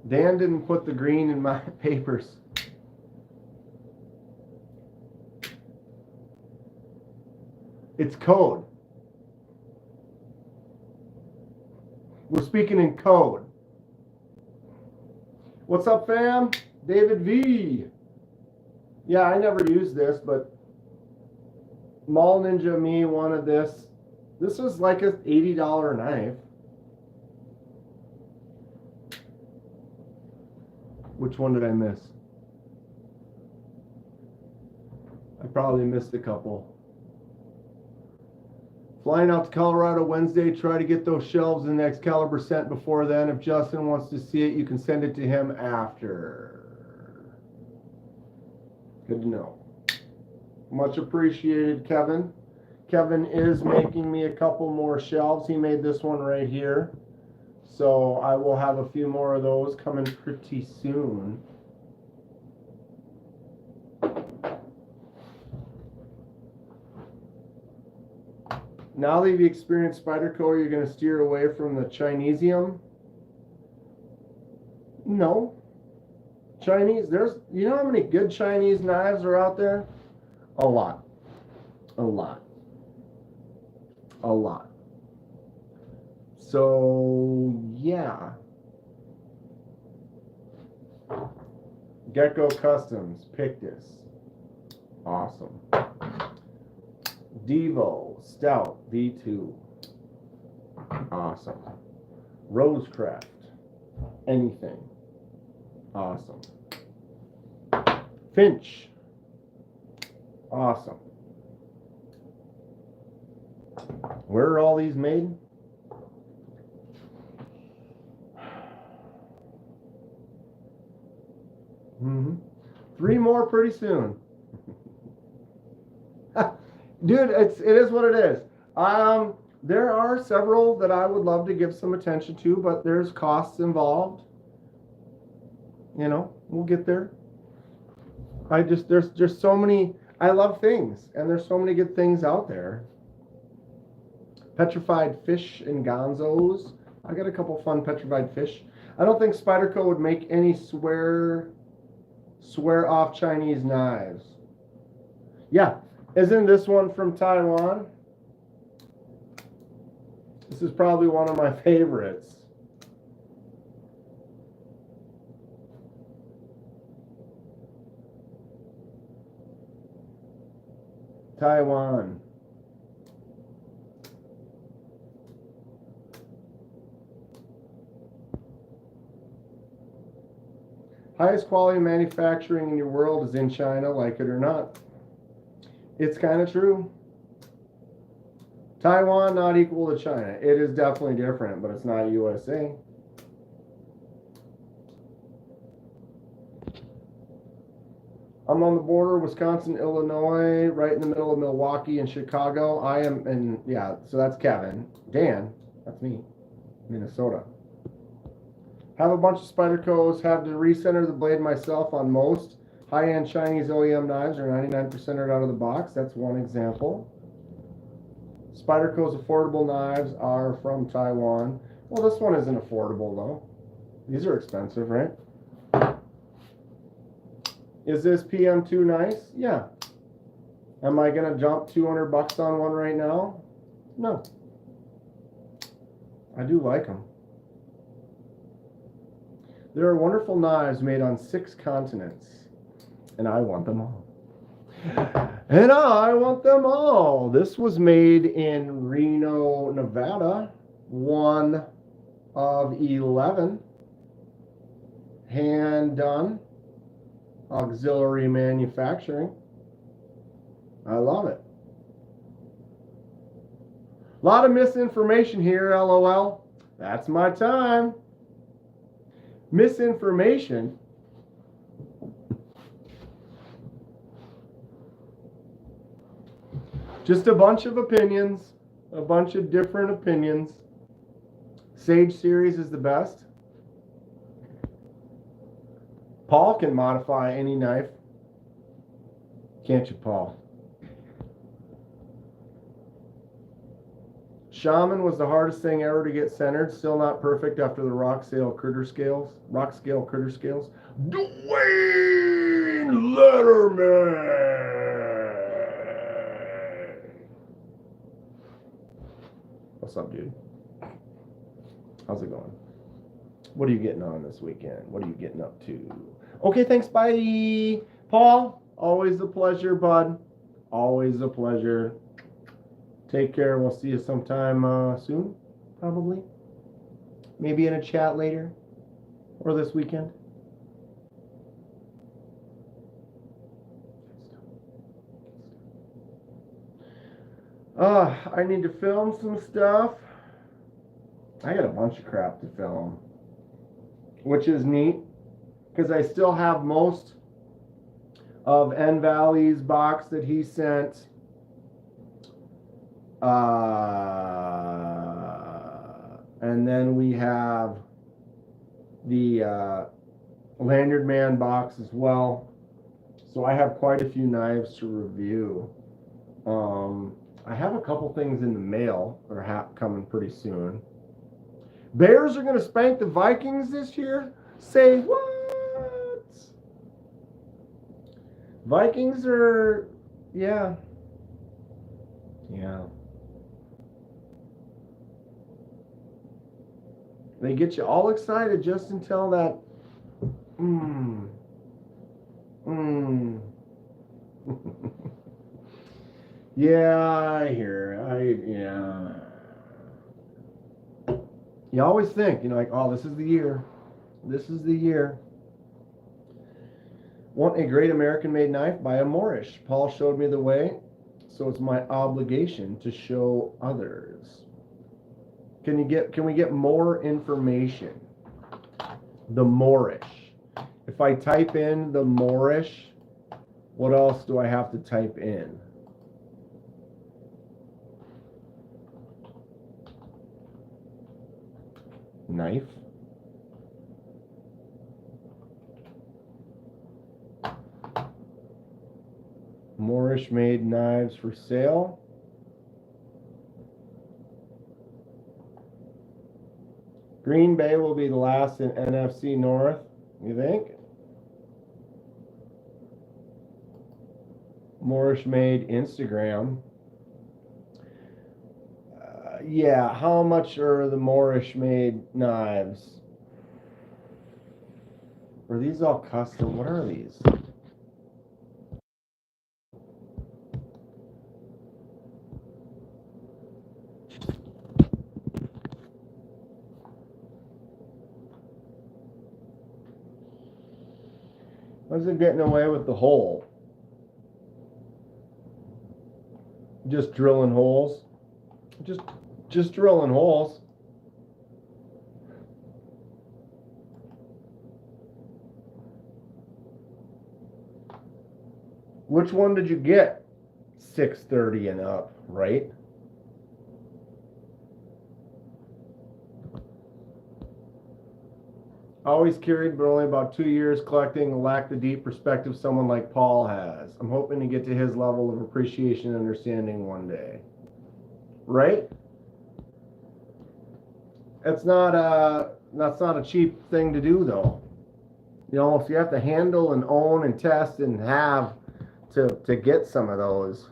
Dan didn't put the green in my papers. It's code. We're speaking in code. What's up, fam? David V. Yeah, I never used this, but Mall Ninja Me wanted this. This was like an $80 knife. Which one did I miss? I probably missed a couple. Flying out to Colorado Wednesday. Try to get those shelves in the Excalibur sent before then. If Justin wants to see it, you can send it to him after. Good to know. Much appreciated, Kevin. Kevin is making me a couple more shelves. He made this one right here. So I will have a few more of those coming pretty soon. Now that you've experienced Spyderco, you're going to steer away from the Chinesium? No. Chinese, you know how many good Chinese knives are out there? A lot. A lot. A lot. So, yeah. Gecko Customs, Pictus. Awesome. Devo, Stout, V2. Awesome. Rosecraft, anything. Awesome. Finch. Awesome. Where are all these made? Three more pretty soon. Dude, it is what it is. There are several that I would love to give some attention to, but there's costs involved. You know, we'll get there. There's so many. I love things, and there's so many good things out there. Petrified fish and gonzos. I got a couple fun petrified fish. I don't think Spyderco would make any swear off Chinese knives. Yeah, isn't this one from Taiwan? This is probably one of my favorites. Taiwan. Highest quality manufacturing in your world is in China, like it or not. It's kind of true. Taiwan not equal to China. It is definitely different, but it's not USA. I'm on the border of Wisconsin, Illinois, right in the middle of Milwaukee and Chicago. I am in, yeah, so that's Kevin. Dan, that's me, Minnesota. Have a bunch of Spydercos, have to recenter the blade myself on most. High-end Chinese OEM knives are 99%ed out of the box. That's one example. Spyderco's affordable knives are from Taiwan. Well, this one isn't affordable, though. These are expensive, right? Is this PM2 nice? Yeah. Am I going to jump $200 on one right now? No. I do like them. There are wonderful knives made on 6 continents, and I want them all. And I want them all. This was made in Reno, Nevada, one of 11, hand done, auxiliary manufacturing. I love it. A lot of misinformation here, LOL. That's my time. Misinformation Just a bunch of opinions, a bunch of different opinions. Sage series is the best. Paul can modify any knife. Can't you, Paul? Shaman was the hardest thing ever to get centered. Still not perfect after the rock scale critter scales. Dwayne Letterman. What's up, dude? How's it going? What are you getting on this weekend? What are you getting up to? Okay, thanks, bye. Paul, always a pleasure, bud. Always a pleasure. Take care. We'll see you sometime soon, probably. Maybe in a chat later or this weekend. I need to film some stuff. I got a bunch of crap to film, which is neat because I still have most of N Valley's box that he sent. And then we have the Lanyard Man box as well. So I have quite a few knives to review. I have a couple things in the mail that are coming pretty soon. Bears are going to spank the Vikings this year? Say what? Vikings are, yeah. They get you all excited just until that. Yeah, I hear. You always think, like, oh, this is the year. This is the year. Want a great American-made knife? Buy a Moorish. Paul showed me the way, so it's my obligation to show others. Can we get more information? The Moorish. If I type in the Moorish, what else do I have to type in? Knife. Moorish made knives for sale. Green Bay will be the last in NFC North, you think? Moorish made Instagram. Yeah, how much are the Moorish made knives? Are these all custom? What are these? How's it getting away with the hole? Just drilling holes. Just drilling holes. Which one did you get? 630 and up, right? Always carried, but only about 2 years collecting. Lack the deep perspective someone like Paul has. I'm hoping to get to his level of appreciation and understanding one day. Right? That's not a cheap thing to do, though. You have to handle and own and test and have to get some of those.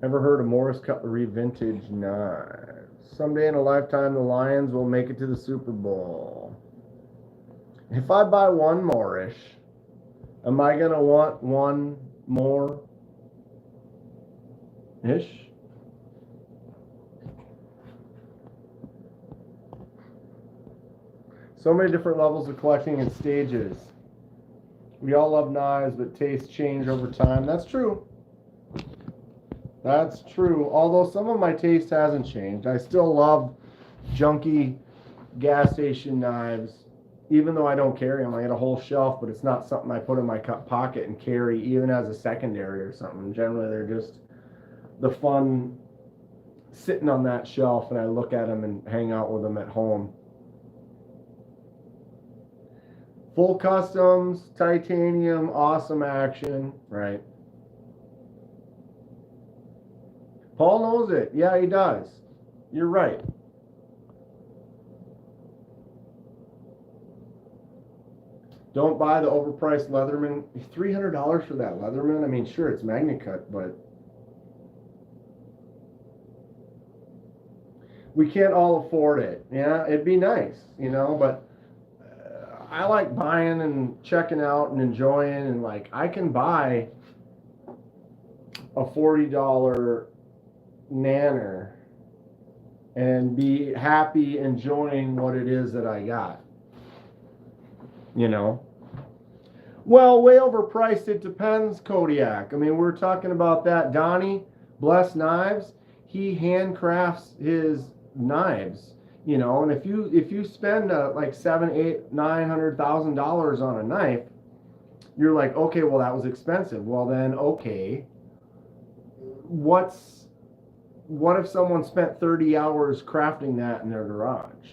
Ever heard of Morris Cutlery vintage knives? Someday in a lifetime, the Lions will make it to the Super Bowl. If I buy one Moorish, am I going to want one more ish? So many different levels of collecting and stages. We all love knives, but tastes change over time. That's true. That's true. Although some of my taste hasn't changed. I still love junky gas station knives, even though I don't carry them. I got a whole shelf, but it's not something I put in my pocket and carry, even as a secondary or something. Generally, they're just the fun sitting on that shelf, and I look at them and hang out with them at home. Full customs, titanium, awesome action, right? Paul knows it. Yeah, he does. You're right. Don't buy the overpriced Leatherman. $300 for that Leatherman? I mean, sure, it's MagnaCut, but we can't all afford it. Yeah, it'd be nice, you know, but I like buying and checking out and enjoying, and like I can buy a $40 Nanner and be happy enjoying what it is that I got. You know? Well, way overpriced, it depends, Kodiak. I mean, we're talking about that. Donnie, Bless Knives, he handcrafts his knives, you know, and if you spend like $700,000, $800,000, $900,000 on a knife, you're like, okay, well, that was expensive. Well, then, okay, what if someone spent 30 hours crafting that in their garage?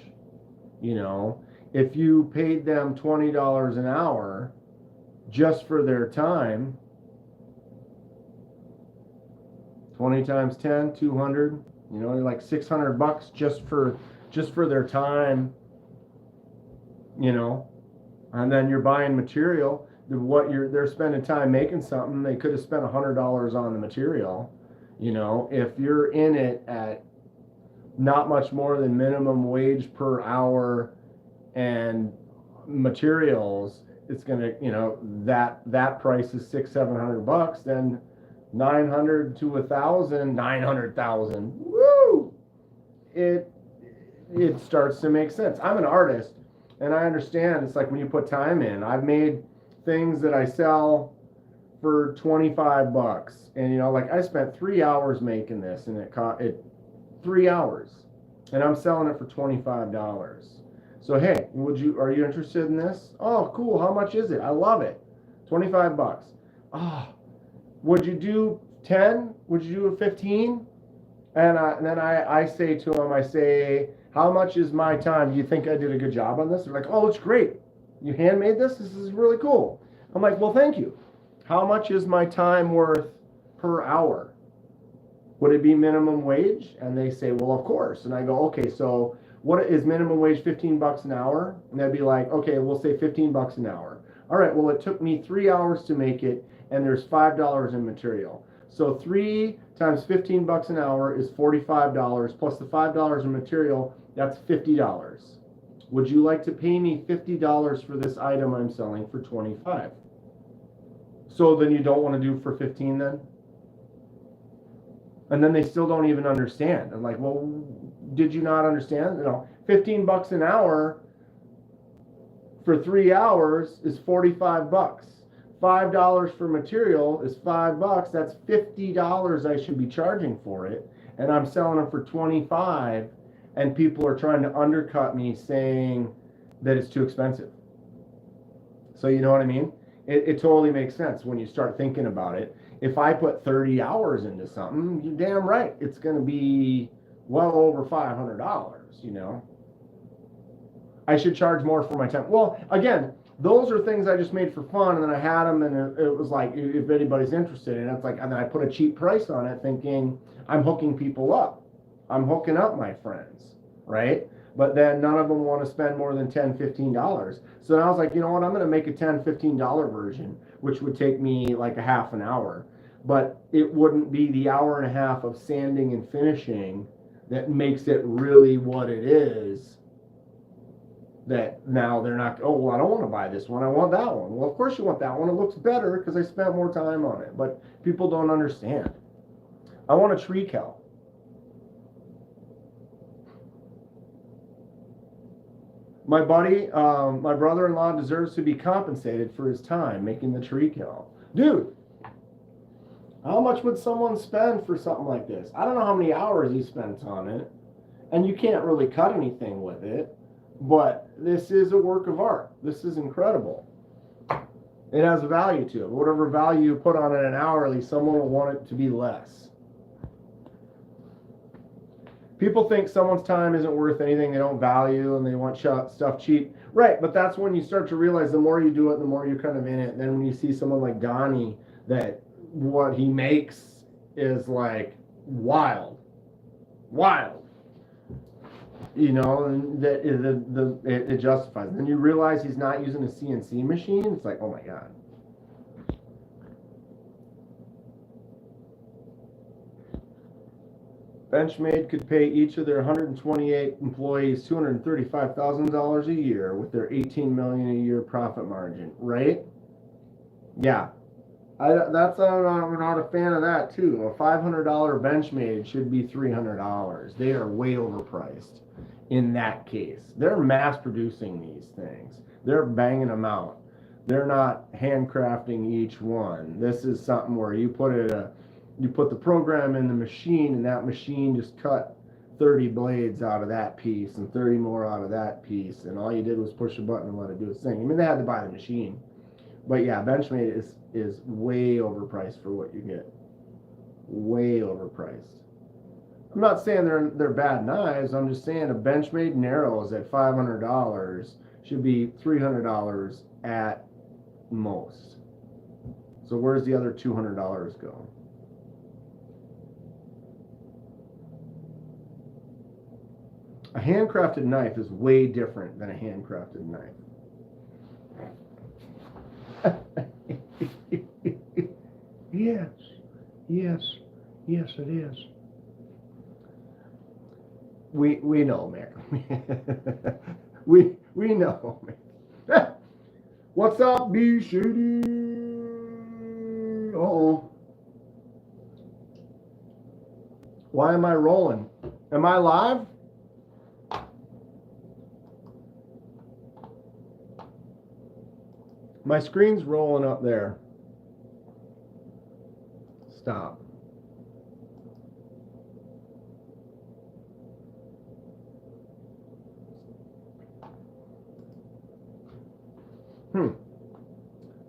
You know, if you paid them $20 an hour just for their time, 20 times 10, 200, you know, like $600 just for their time, you know, and then you're buying material. They're spending time making something. They could have spent $100 on the material. You know, if you're in it at not much more than minimum wage per hour and materials, it's gonna, you know, that price is $600-700. Then 900 to 1,000, 900,000. Woo! It starts to make sense. I'm an artist, and I understand. It's like when you put time in. I've made things that I sell for $25, and you know, like I spent 3 hours making this, and it 3 hours, and I'm selling it for $25. So hey, are you interested in this? Oh, cool. How much is it? I love it. $25. Oh, would you do 10? Would you do 15? And then I say to them, I say, how much is my time? Do you think I did a good job on this? They're like, oh, it's great. You handmade this? This is really cool. I'm like, well, thank you. How much is my time worth per hour? Would it be minimum wage? And they say, well, of course. And I go, okay, so what is minimum wage? $15 an hour? And they'd be like, okay, we'll say $15 an hour. All right, well, it took me 3 hours to make it, and there's $5 in material. So 3 times $15 an hour is $45, plus the $5 in material, that's $50. Would you like to pay me $50 for this item I'm selling for $25? So then you don't want to do for 15 then? And then they still don't even understand. I'm like, well, did you not understand? You know, $15 an hour for 3 hours is $45. $5 for material is $5. That's $50 I should be charging for it, and I'm selling them for $25, and people are trying to undercut me, saying that it's too expensive. So you know what I mean? It totally makes sense when you start thinking about it. If I put 30 hours into something, you're damn right, it's going to be well over $500. You know, I should charge more for my time. Well, again, those are things I just made for fun, and then I had them, and it was like, if anybody's interested, and it's like, and then I put a cheap price on it, thinking I'm hooking people up. I'm hooking up my friends, right? But then none of them want to spend more than $10, $15. So then I was like, you know what? I'm going to make a $10, $15 version, which would take me like a half an hour. But it wouldn't be the hour and a half of sanding and finishing that makes it really what it is. That now they're not, oh, well, I don't want to buy this one. I want that one. Well, of course you want that one. It looks better because I spent more time on it. But people don't understand. I want a tree cow. My buddy, my brother-in-law deserves to be compensated for his time making the tree cow. Dude, how much would someone spend for something like this? I don't know how many hours he spent on it. And you can't really cut anything with it. But this is a work of art. This is incredible. It has a value to it. Whatever value you put on it an hourly, someone will want it to be less. People think someone's time isn't worth anything, they don't value, and they want stuff cheap. Right, but that's when you start to realize the more you do it, the more you're kind of in it. And then when you see someone like Donnie, that what he makes is like wild. You know, and that it justifies. And then you realize he's not using a CNC machine. It's like, oh my God. Benchmade could pay each of their 128 employees $235,000 a year with their $18 million a year profit margin, right? Yeah, I'm not a fan of that too. A $500 Benchmade should be $300. They are way overpriced. In that case, they're mass producing these things. They're banging them out. They're not handcrafting each one. This is something where you put the program in the machine, and that machine just cut 30 blades out of that piece and 30 more out of that piece, and all you did was push a button and let it do its thing. I mean, they had to buy the machine, but yeah, Benchmade is way overpriced for what you get. Way overpriced. I'm not saying they're bad knives. I'm just saying a Benchmade Narrows at $500 should be $300 at most. So where's the other $200 go? A handcrafted knife is way different than a handcrafted knife. Yes, it is. We know, man. we know, man. What's up, B Shady? Uh-oh. Why am I rolling? Am I live? My screen's rolling up there. Stop.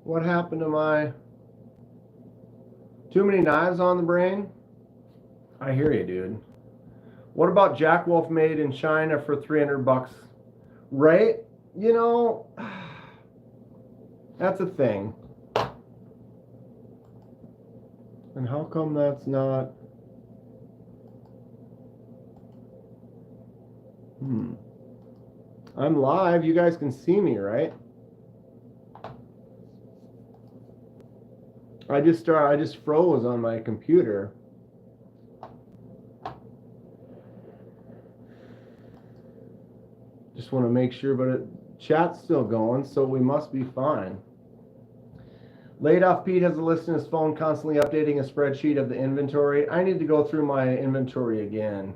What happened to my... Too many knives on the brain? I hear you, dude. What about Jack Wolf made in China for $300? Right? You know, that's a thing. And how come that's not... I'm live. You guys can see me, right? I just froze on my computer. Just want to make sure, but chat's still going, so we must be fine. Laid Off Pete has a list in his phone, constantly updating a spreadsheet of the inventory. I need to go through my inventory again.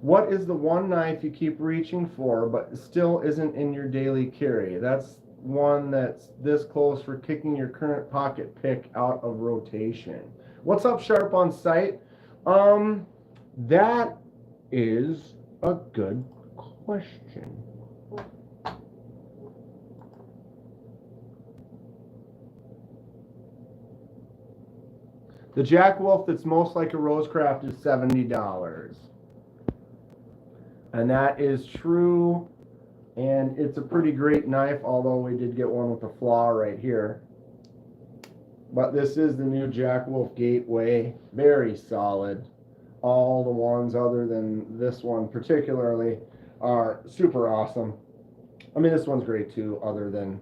What is the one knife you keep reaching for but still isn't in your daily carry? That's one that's this close for kicking your current pocket pick out of rotation. What's up, Sharp on Sight? That is a good question. The Jack Wolf that's most like a Rosecraft is $70. And that is true, and it's a pretty great knife, although we did get one with a flaw right here. But this is the new Jack Wolf Gateway, very solid. All the ones other than this one particularly are super awesome. I mean, this one's great too, other than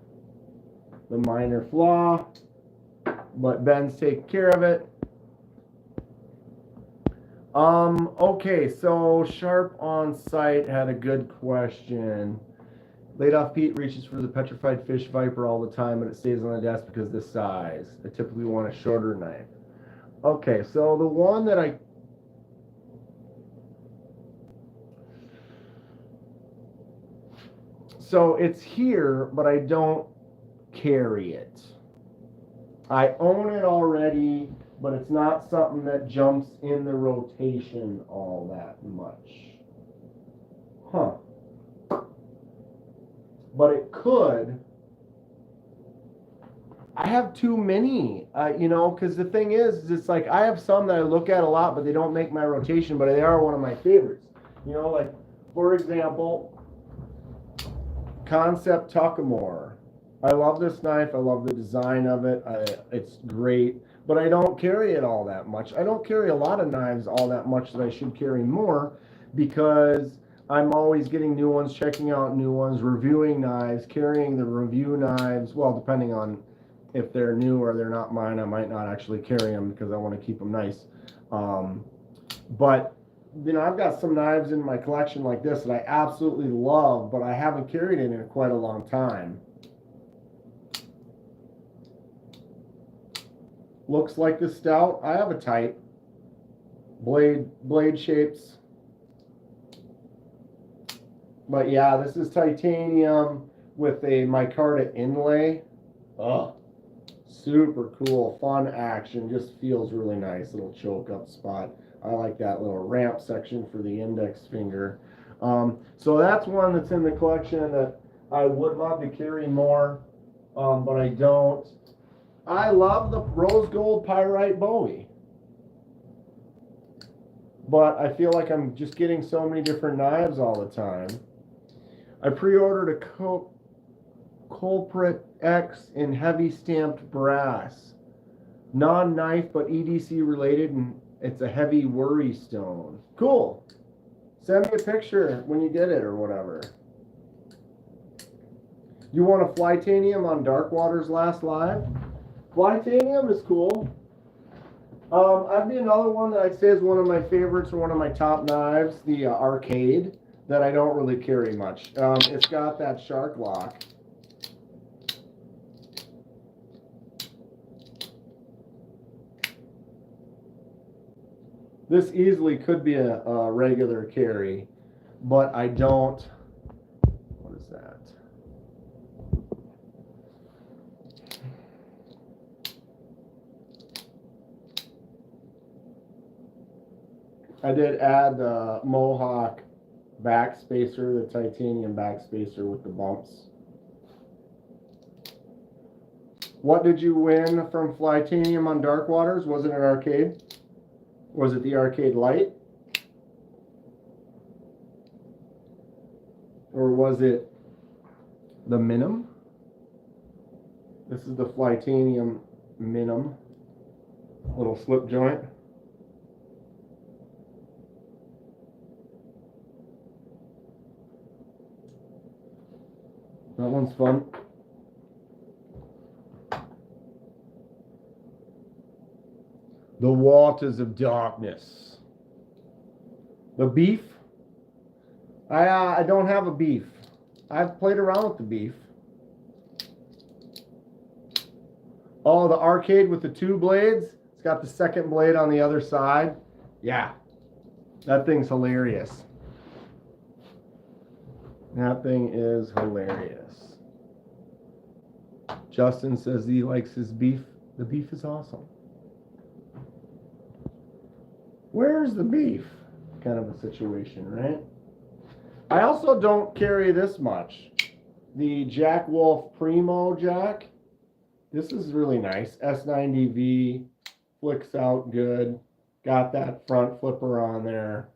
the minor flaw, but Ben's taking care of it. Okay, so Sharp on Sight had a good question. Laid Off Pete reaches for the petrified fish viper all the time, but it stays on the desk because of the size. I typically want a shorter knife. Okay, so the one that I... So it's here, but I don't carry it. I own it already, but it's not something that jumps in the rotation all that much. Huh. But it could I have too many, you know, because the thing is, it's like I have some that I look at a lot, but they don't make my rotation, but they are one of my favorites. You know, like, for example, Concept Tuckamore. I love this knife. I love the design of it. It's great, but I don't carry it all that much. I don't carry a lot of knives all that much that I should carry more because I'm always getting new ones, checking out new ones, reviewing knives, carrying the review knives. Well, depending on if they're new or they're not mine, I might not actually carry them because I want to keep them nice. But you know, I've got some knives in my collection like this that I absolutely love, but I haven't carried it in quite a long time. Looks like the Stout. I have a type. Blade shapes. But yeah, this is titanium with a micarta inlay. Oh, super cool, fun action. Just feels really nice. Little choke up spot. I like that little ramp section for the index finger. So that's one that's in the collection that I would love to carry more, but I don't. I love the rose gold pyrite Bowie, but I feel like I'm just getting so many different knives all the time. I pre-ordered a Culprit X in heavy stamped brass, non-knife but EDC related, and it's a heavy worry stone. Cool. Send me a picture when you get it or whatever. You want a Flytanium on Dark Waters last live? Flytanium is cool. I'd be another one that I'd say is one of my favorites or one of my top knives, the Arcade, that I don't really carry much. It's got that shark lock. This easily could be a regular carry, but I don't. What is that? I did add the Mohawk backspacer, the titanium backspacer with the bumps. What did you win from Flytanium on Dark Waters? Was it an Arcade? Was it the Arcade Light? Or was it the Minim? This is the Flytanium Minim. Little slip joint. That one's fun. The Waters of Darkness. The Beef. I don't have a Beef. I've played around with the Beef. Oh, the Arcade with the two blades. It's got the second blade on the other side. Yeah. That thing's hilarious. That thing is hilarious. Justin says he likes his beef. The beef is awesome. Where's the beef? Kind of a situation, right? I also don't carry this much. The Jack Wolf Primo Jack. This is really nice. S90V. Flicks out good. Got that front flipper on there.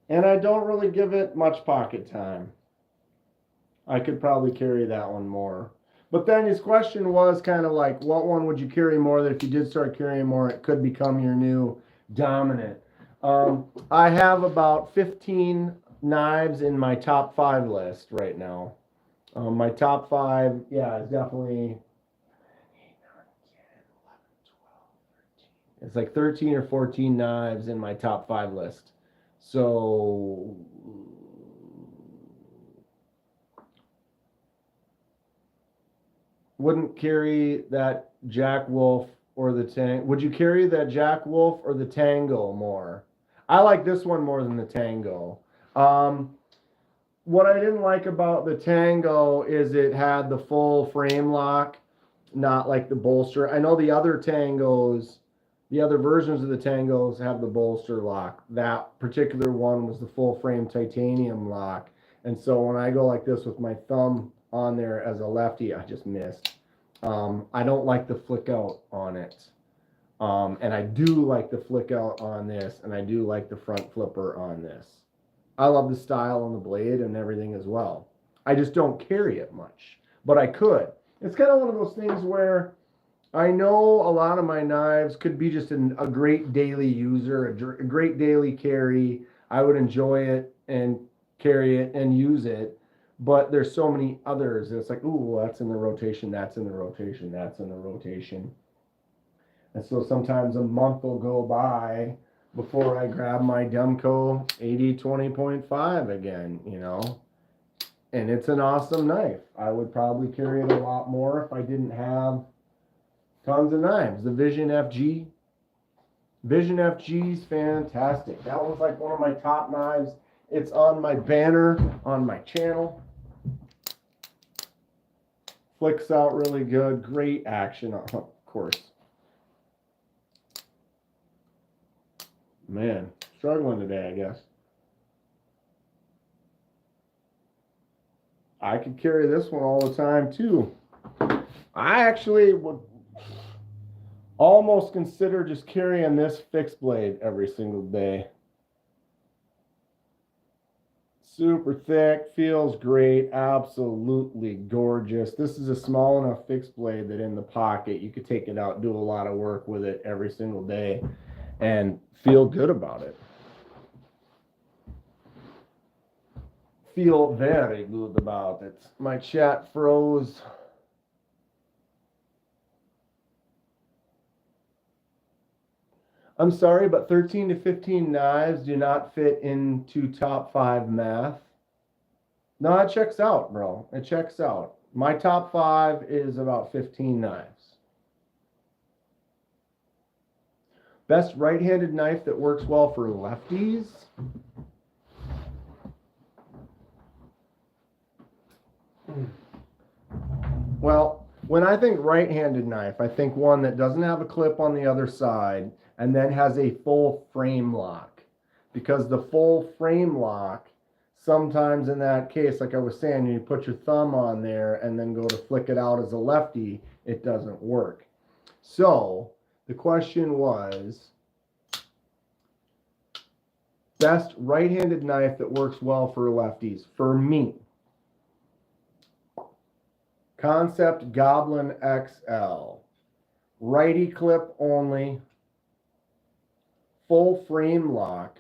And I don't really give it much pocket time. I could probably carry that one more. But then his question was kind of like, what one would you carry more that if you did start carrying more, it could become your new dominant? I have about 15 knives in my top 5 list right now. My top 5, yeah, is definitely... It's like 13 or 14 knives in my top 5 list. So wouldn't carry that Jack Wolf or the Tango. Would you carry that Jack Wolf or the Tango more? I like this one more than the Tango. What I didn't like about the Tango is it had the full frame lock, not like the bolster. I know the other Tangos, the other versions of the Tangos have the bolster lock. That particular one was the full frame titanium lock. And so when I go like this with my thumb on there as a lefty, I just missed. I don't like the flick out on it. And I do like the flick out on this, and I do like the front flipper on this. I love the style on the blade and everything as well. I just don't carry it much, but I could. It's kind of one of those things where I know a lot of my knives could be just a great daily user, a great daily carry. I would enjoy it and carry it and use it, but there's so many others. It's like, ooh, that's in the rotation, that's in the rotation, that's in the rotation. And so sometimes a month will go by before I grab my Demco 80-20.5 again, you know. And it's an awesome knife. I would probably carry it a lot more if I didn't have tons of knives. The Vision FG. Vision FG is fantastic. That one's like one of my top knives. It's on my banner on my channel. Flicks out really good. Great action, of course. Man, struggling today, I guess. I could carry this one all the time too. I actually would almost consider just carrying this fixed blade every single day. Super thick, feels great, absolutely gorgeous. This is a small enough fixed blade that in the pocket you could take it out, do a lot of work with it every single day and feel good about it. Feel very good about it. My chat froze. I'm sorry, but 13 to 15 knives do not fit into top 5 math. No, it checks out, bro. It checks out. My top 5 is about 15 knives. Best right-handed knife that works well for lefties. Well, when I think right-handed knife, I think one that doesn't have a clip on the other side and then has a full frame lock. Because the full frame lock, sometimes in that case, like I was saying, you put your thumb on there and then go to flick it out as a lefty, it doesn't work. So the question was, best right-handed knife that works well for lefties. For me, Concept Goblin XL. Righty clip only. Full frame lock.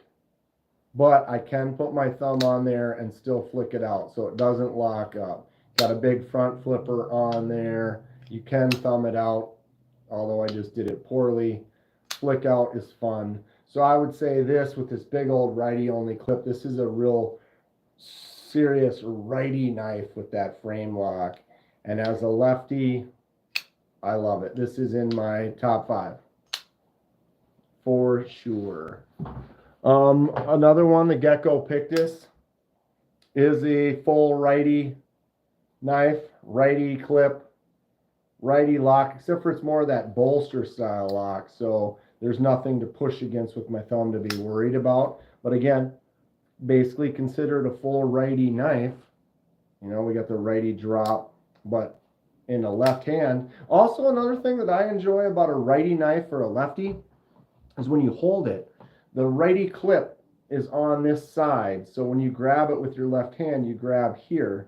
But I can put my thumb on there and still flick it out so it doesn't lock up. Got a big front flipper on there. You can thumb it out, although I just did it poorly. Flick out is fun. So I would say this with this big old righty only clip, this is a real serious righty knife with that frame lock. And as a lefty, I love it. This is in my top 5 for sure. Another one, the Gecko Pictus, is a full righty knife, righty clip, righty lock, except for it's more of that bolster style lock. So there's nothing to push against with my thumb to be worried about. But again, basically considered a full righty knife. You know, we got the righty drop, but in the left hand. Also, another thing that I enjoy about a righty knife for a lefty is when you hold it, the righty clip is on this side. So when you grab it with your left hand, you grab here.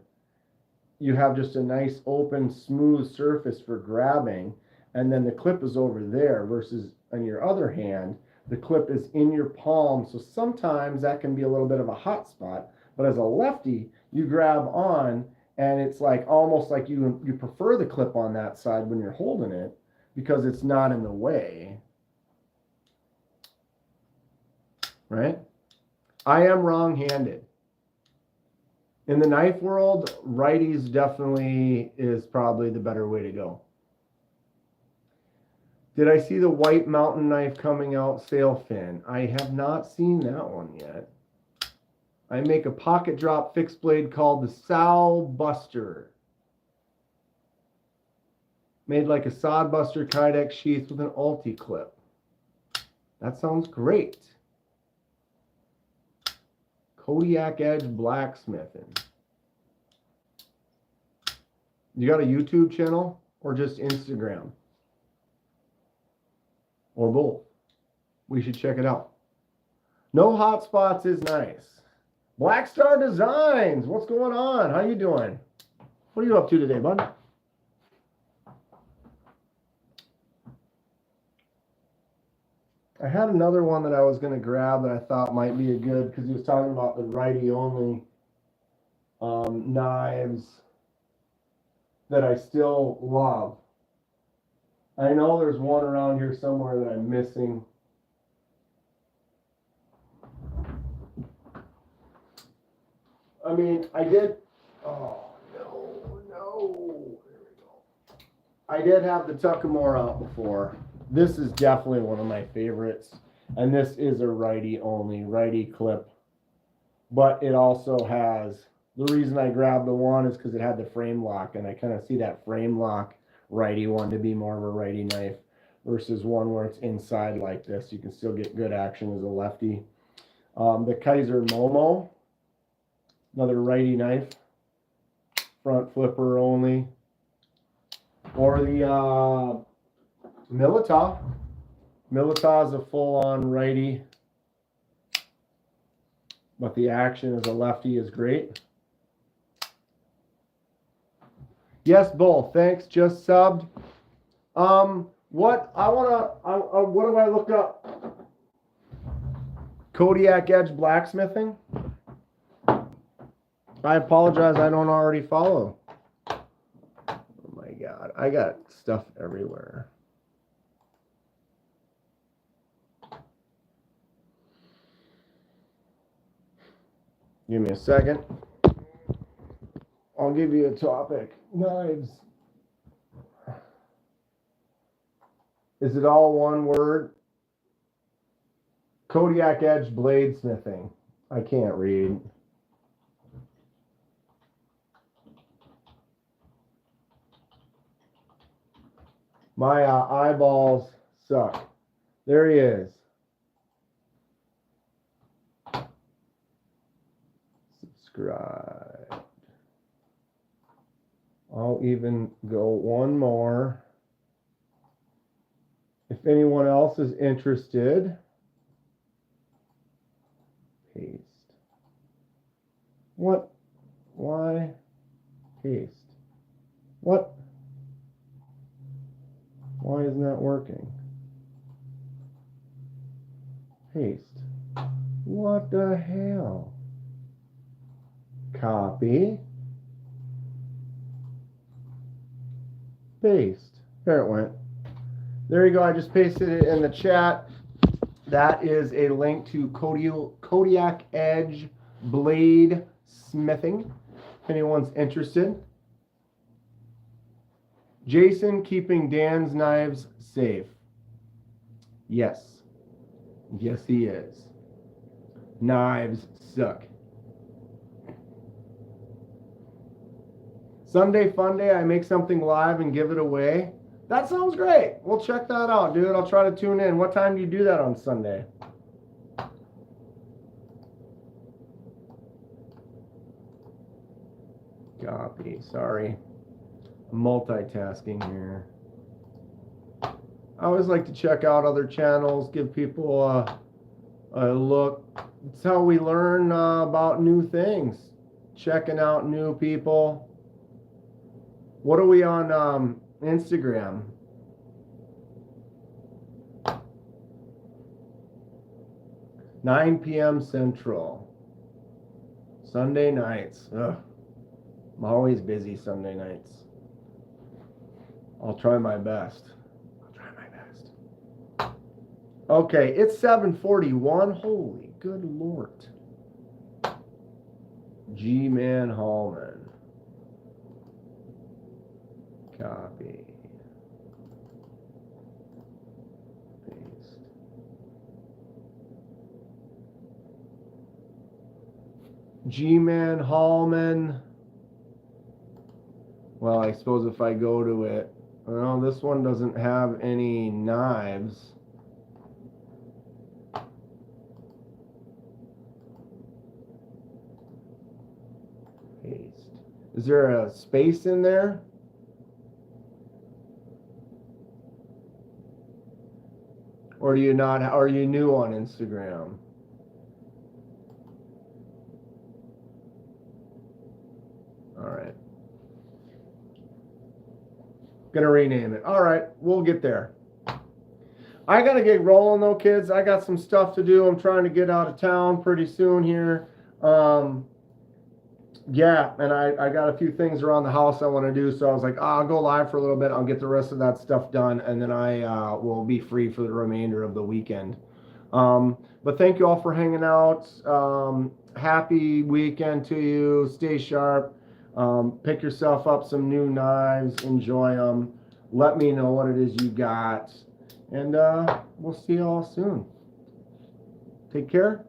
You have just a nice open, smooth surface for grabbing. And then the clip is over there versus on your other hand, the clip is in your palm. So sometimes that can be a little bit of a hot spot. But as a lefty, you grab on and it's like almost like you prefer the clip on that side when you're holding it because it's not in the way. Right? I am wrong-handed. In the knife world, righties definitely is probably the better way to go. Did I see the White Mountain knife coming out sail fin? I have not seen that one yet. I make a pocket drop fixed blade called the Sow Buster. Made like a Sod Buster Kydex sheath with an ulti clip. That sounds great. Kodiak Edge Blacksmithing. You got a YouTube channel? or just Instagram? Or both? We should check it out. No hotspots is nice. Black Star Designs, what's going on? How you doing? What are you up to today, bud? I had another one that I was going to grab that I thought might be a good, because he was talking about the righty-only knives that I still love. I know there's one around here somewhere that I'm missing. I mean, I did, oh, no. There we go. I did have the Tuckamore out before. This is definitely one of my favorites. And this is a righty-only, righty clip. But it also has, the reason I grabbed the one is because it had the frame lock. And I kind of see that frame lock righty one to be more of a righty knife versus one where it's inside like this. You can still get good action as a lefty. The Kaiser Momo, another righty knife, front flipper only. Or the Milita. Milita is a full-on righty, but the action as a lefty is great. Yes, both. Thanks. Just subbed. What do I look up? Kodiak Edge Blacksmithing. I apologize. I don't already follow. Oh my God, I got stuff everywhere. Give me a second. I'll give you a topic. Knives. Is it all one word? Kodiak Edge Bladesmithing. I can't read. My eyeballs suck. There he is. Subscribe. I'll even go one more. If anyone else is interested, paste. What? Why? Paste. What? Why isn't that working? Paste. What the hell? Copy. Paste. There it went. There you go. I just pasted it in the chat. That is a link to Kodiak Edge Blade Smithing, if anyone's interested. Jason keeping Dan's knives safe. Yes. Yes, he is. Knives suck. Sunday fun day, I make something live and give it away. That sounds great. We'll check that out, dude. I'll try to tune in. What time do you do that on Sunday? Copy. Sorry. Multitasking here. I always like to check out other channels, give people a look. It's how we learn about new things. Checking out new people. What are we on Instagram? – 9 p.m. Central. Sunday nights. Ugh. I'm always busy Sunday nights. I'll try my best. Okay, it's 7:41. Holy good Lord. G-Man Hallman. Copy. Paste. G-Man Hallman. Well, I suppose if I go to it, well, this one doesn't have any knives. Paste. Is there a space in there? Or do you not? Are you new on Instagram? All right. Gonna rename it. All right, we'll get there. I gotta get rolling though, kids. I got some stuff to do. I'm trying to get out of town pretty soon here. Yeah, and I got a few things around the house I want to do, so I was like, I'll go live for a little bit. I'll get the rest of that stuff done, and then I will be free for the remainder of the weekend. But thank you all for hanging out. Happy weekend to you. Stay sharp. Pick yourself up some new knives. Enjoy them. Let me know what it is you got. And we'll see you all soon. Take care.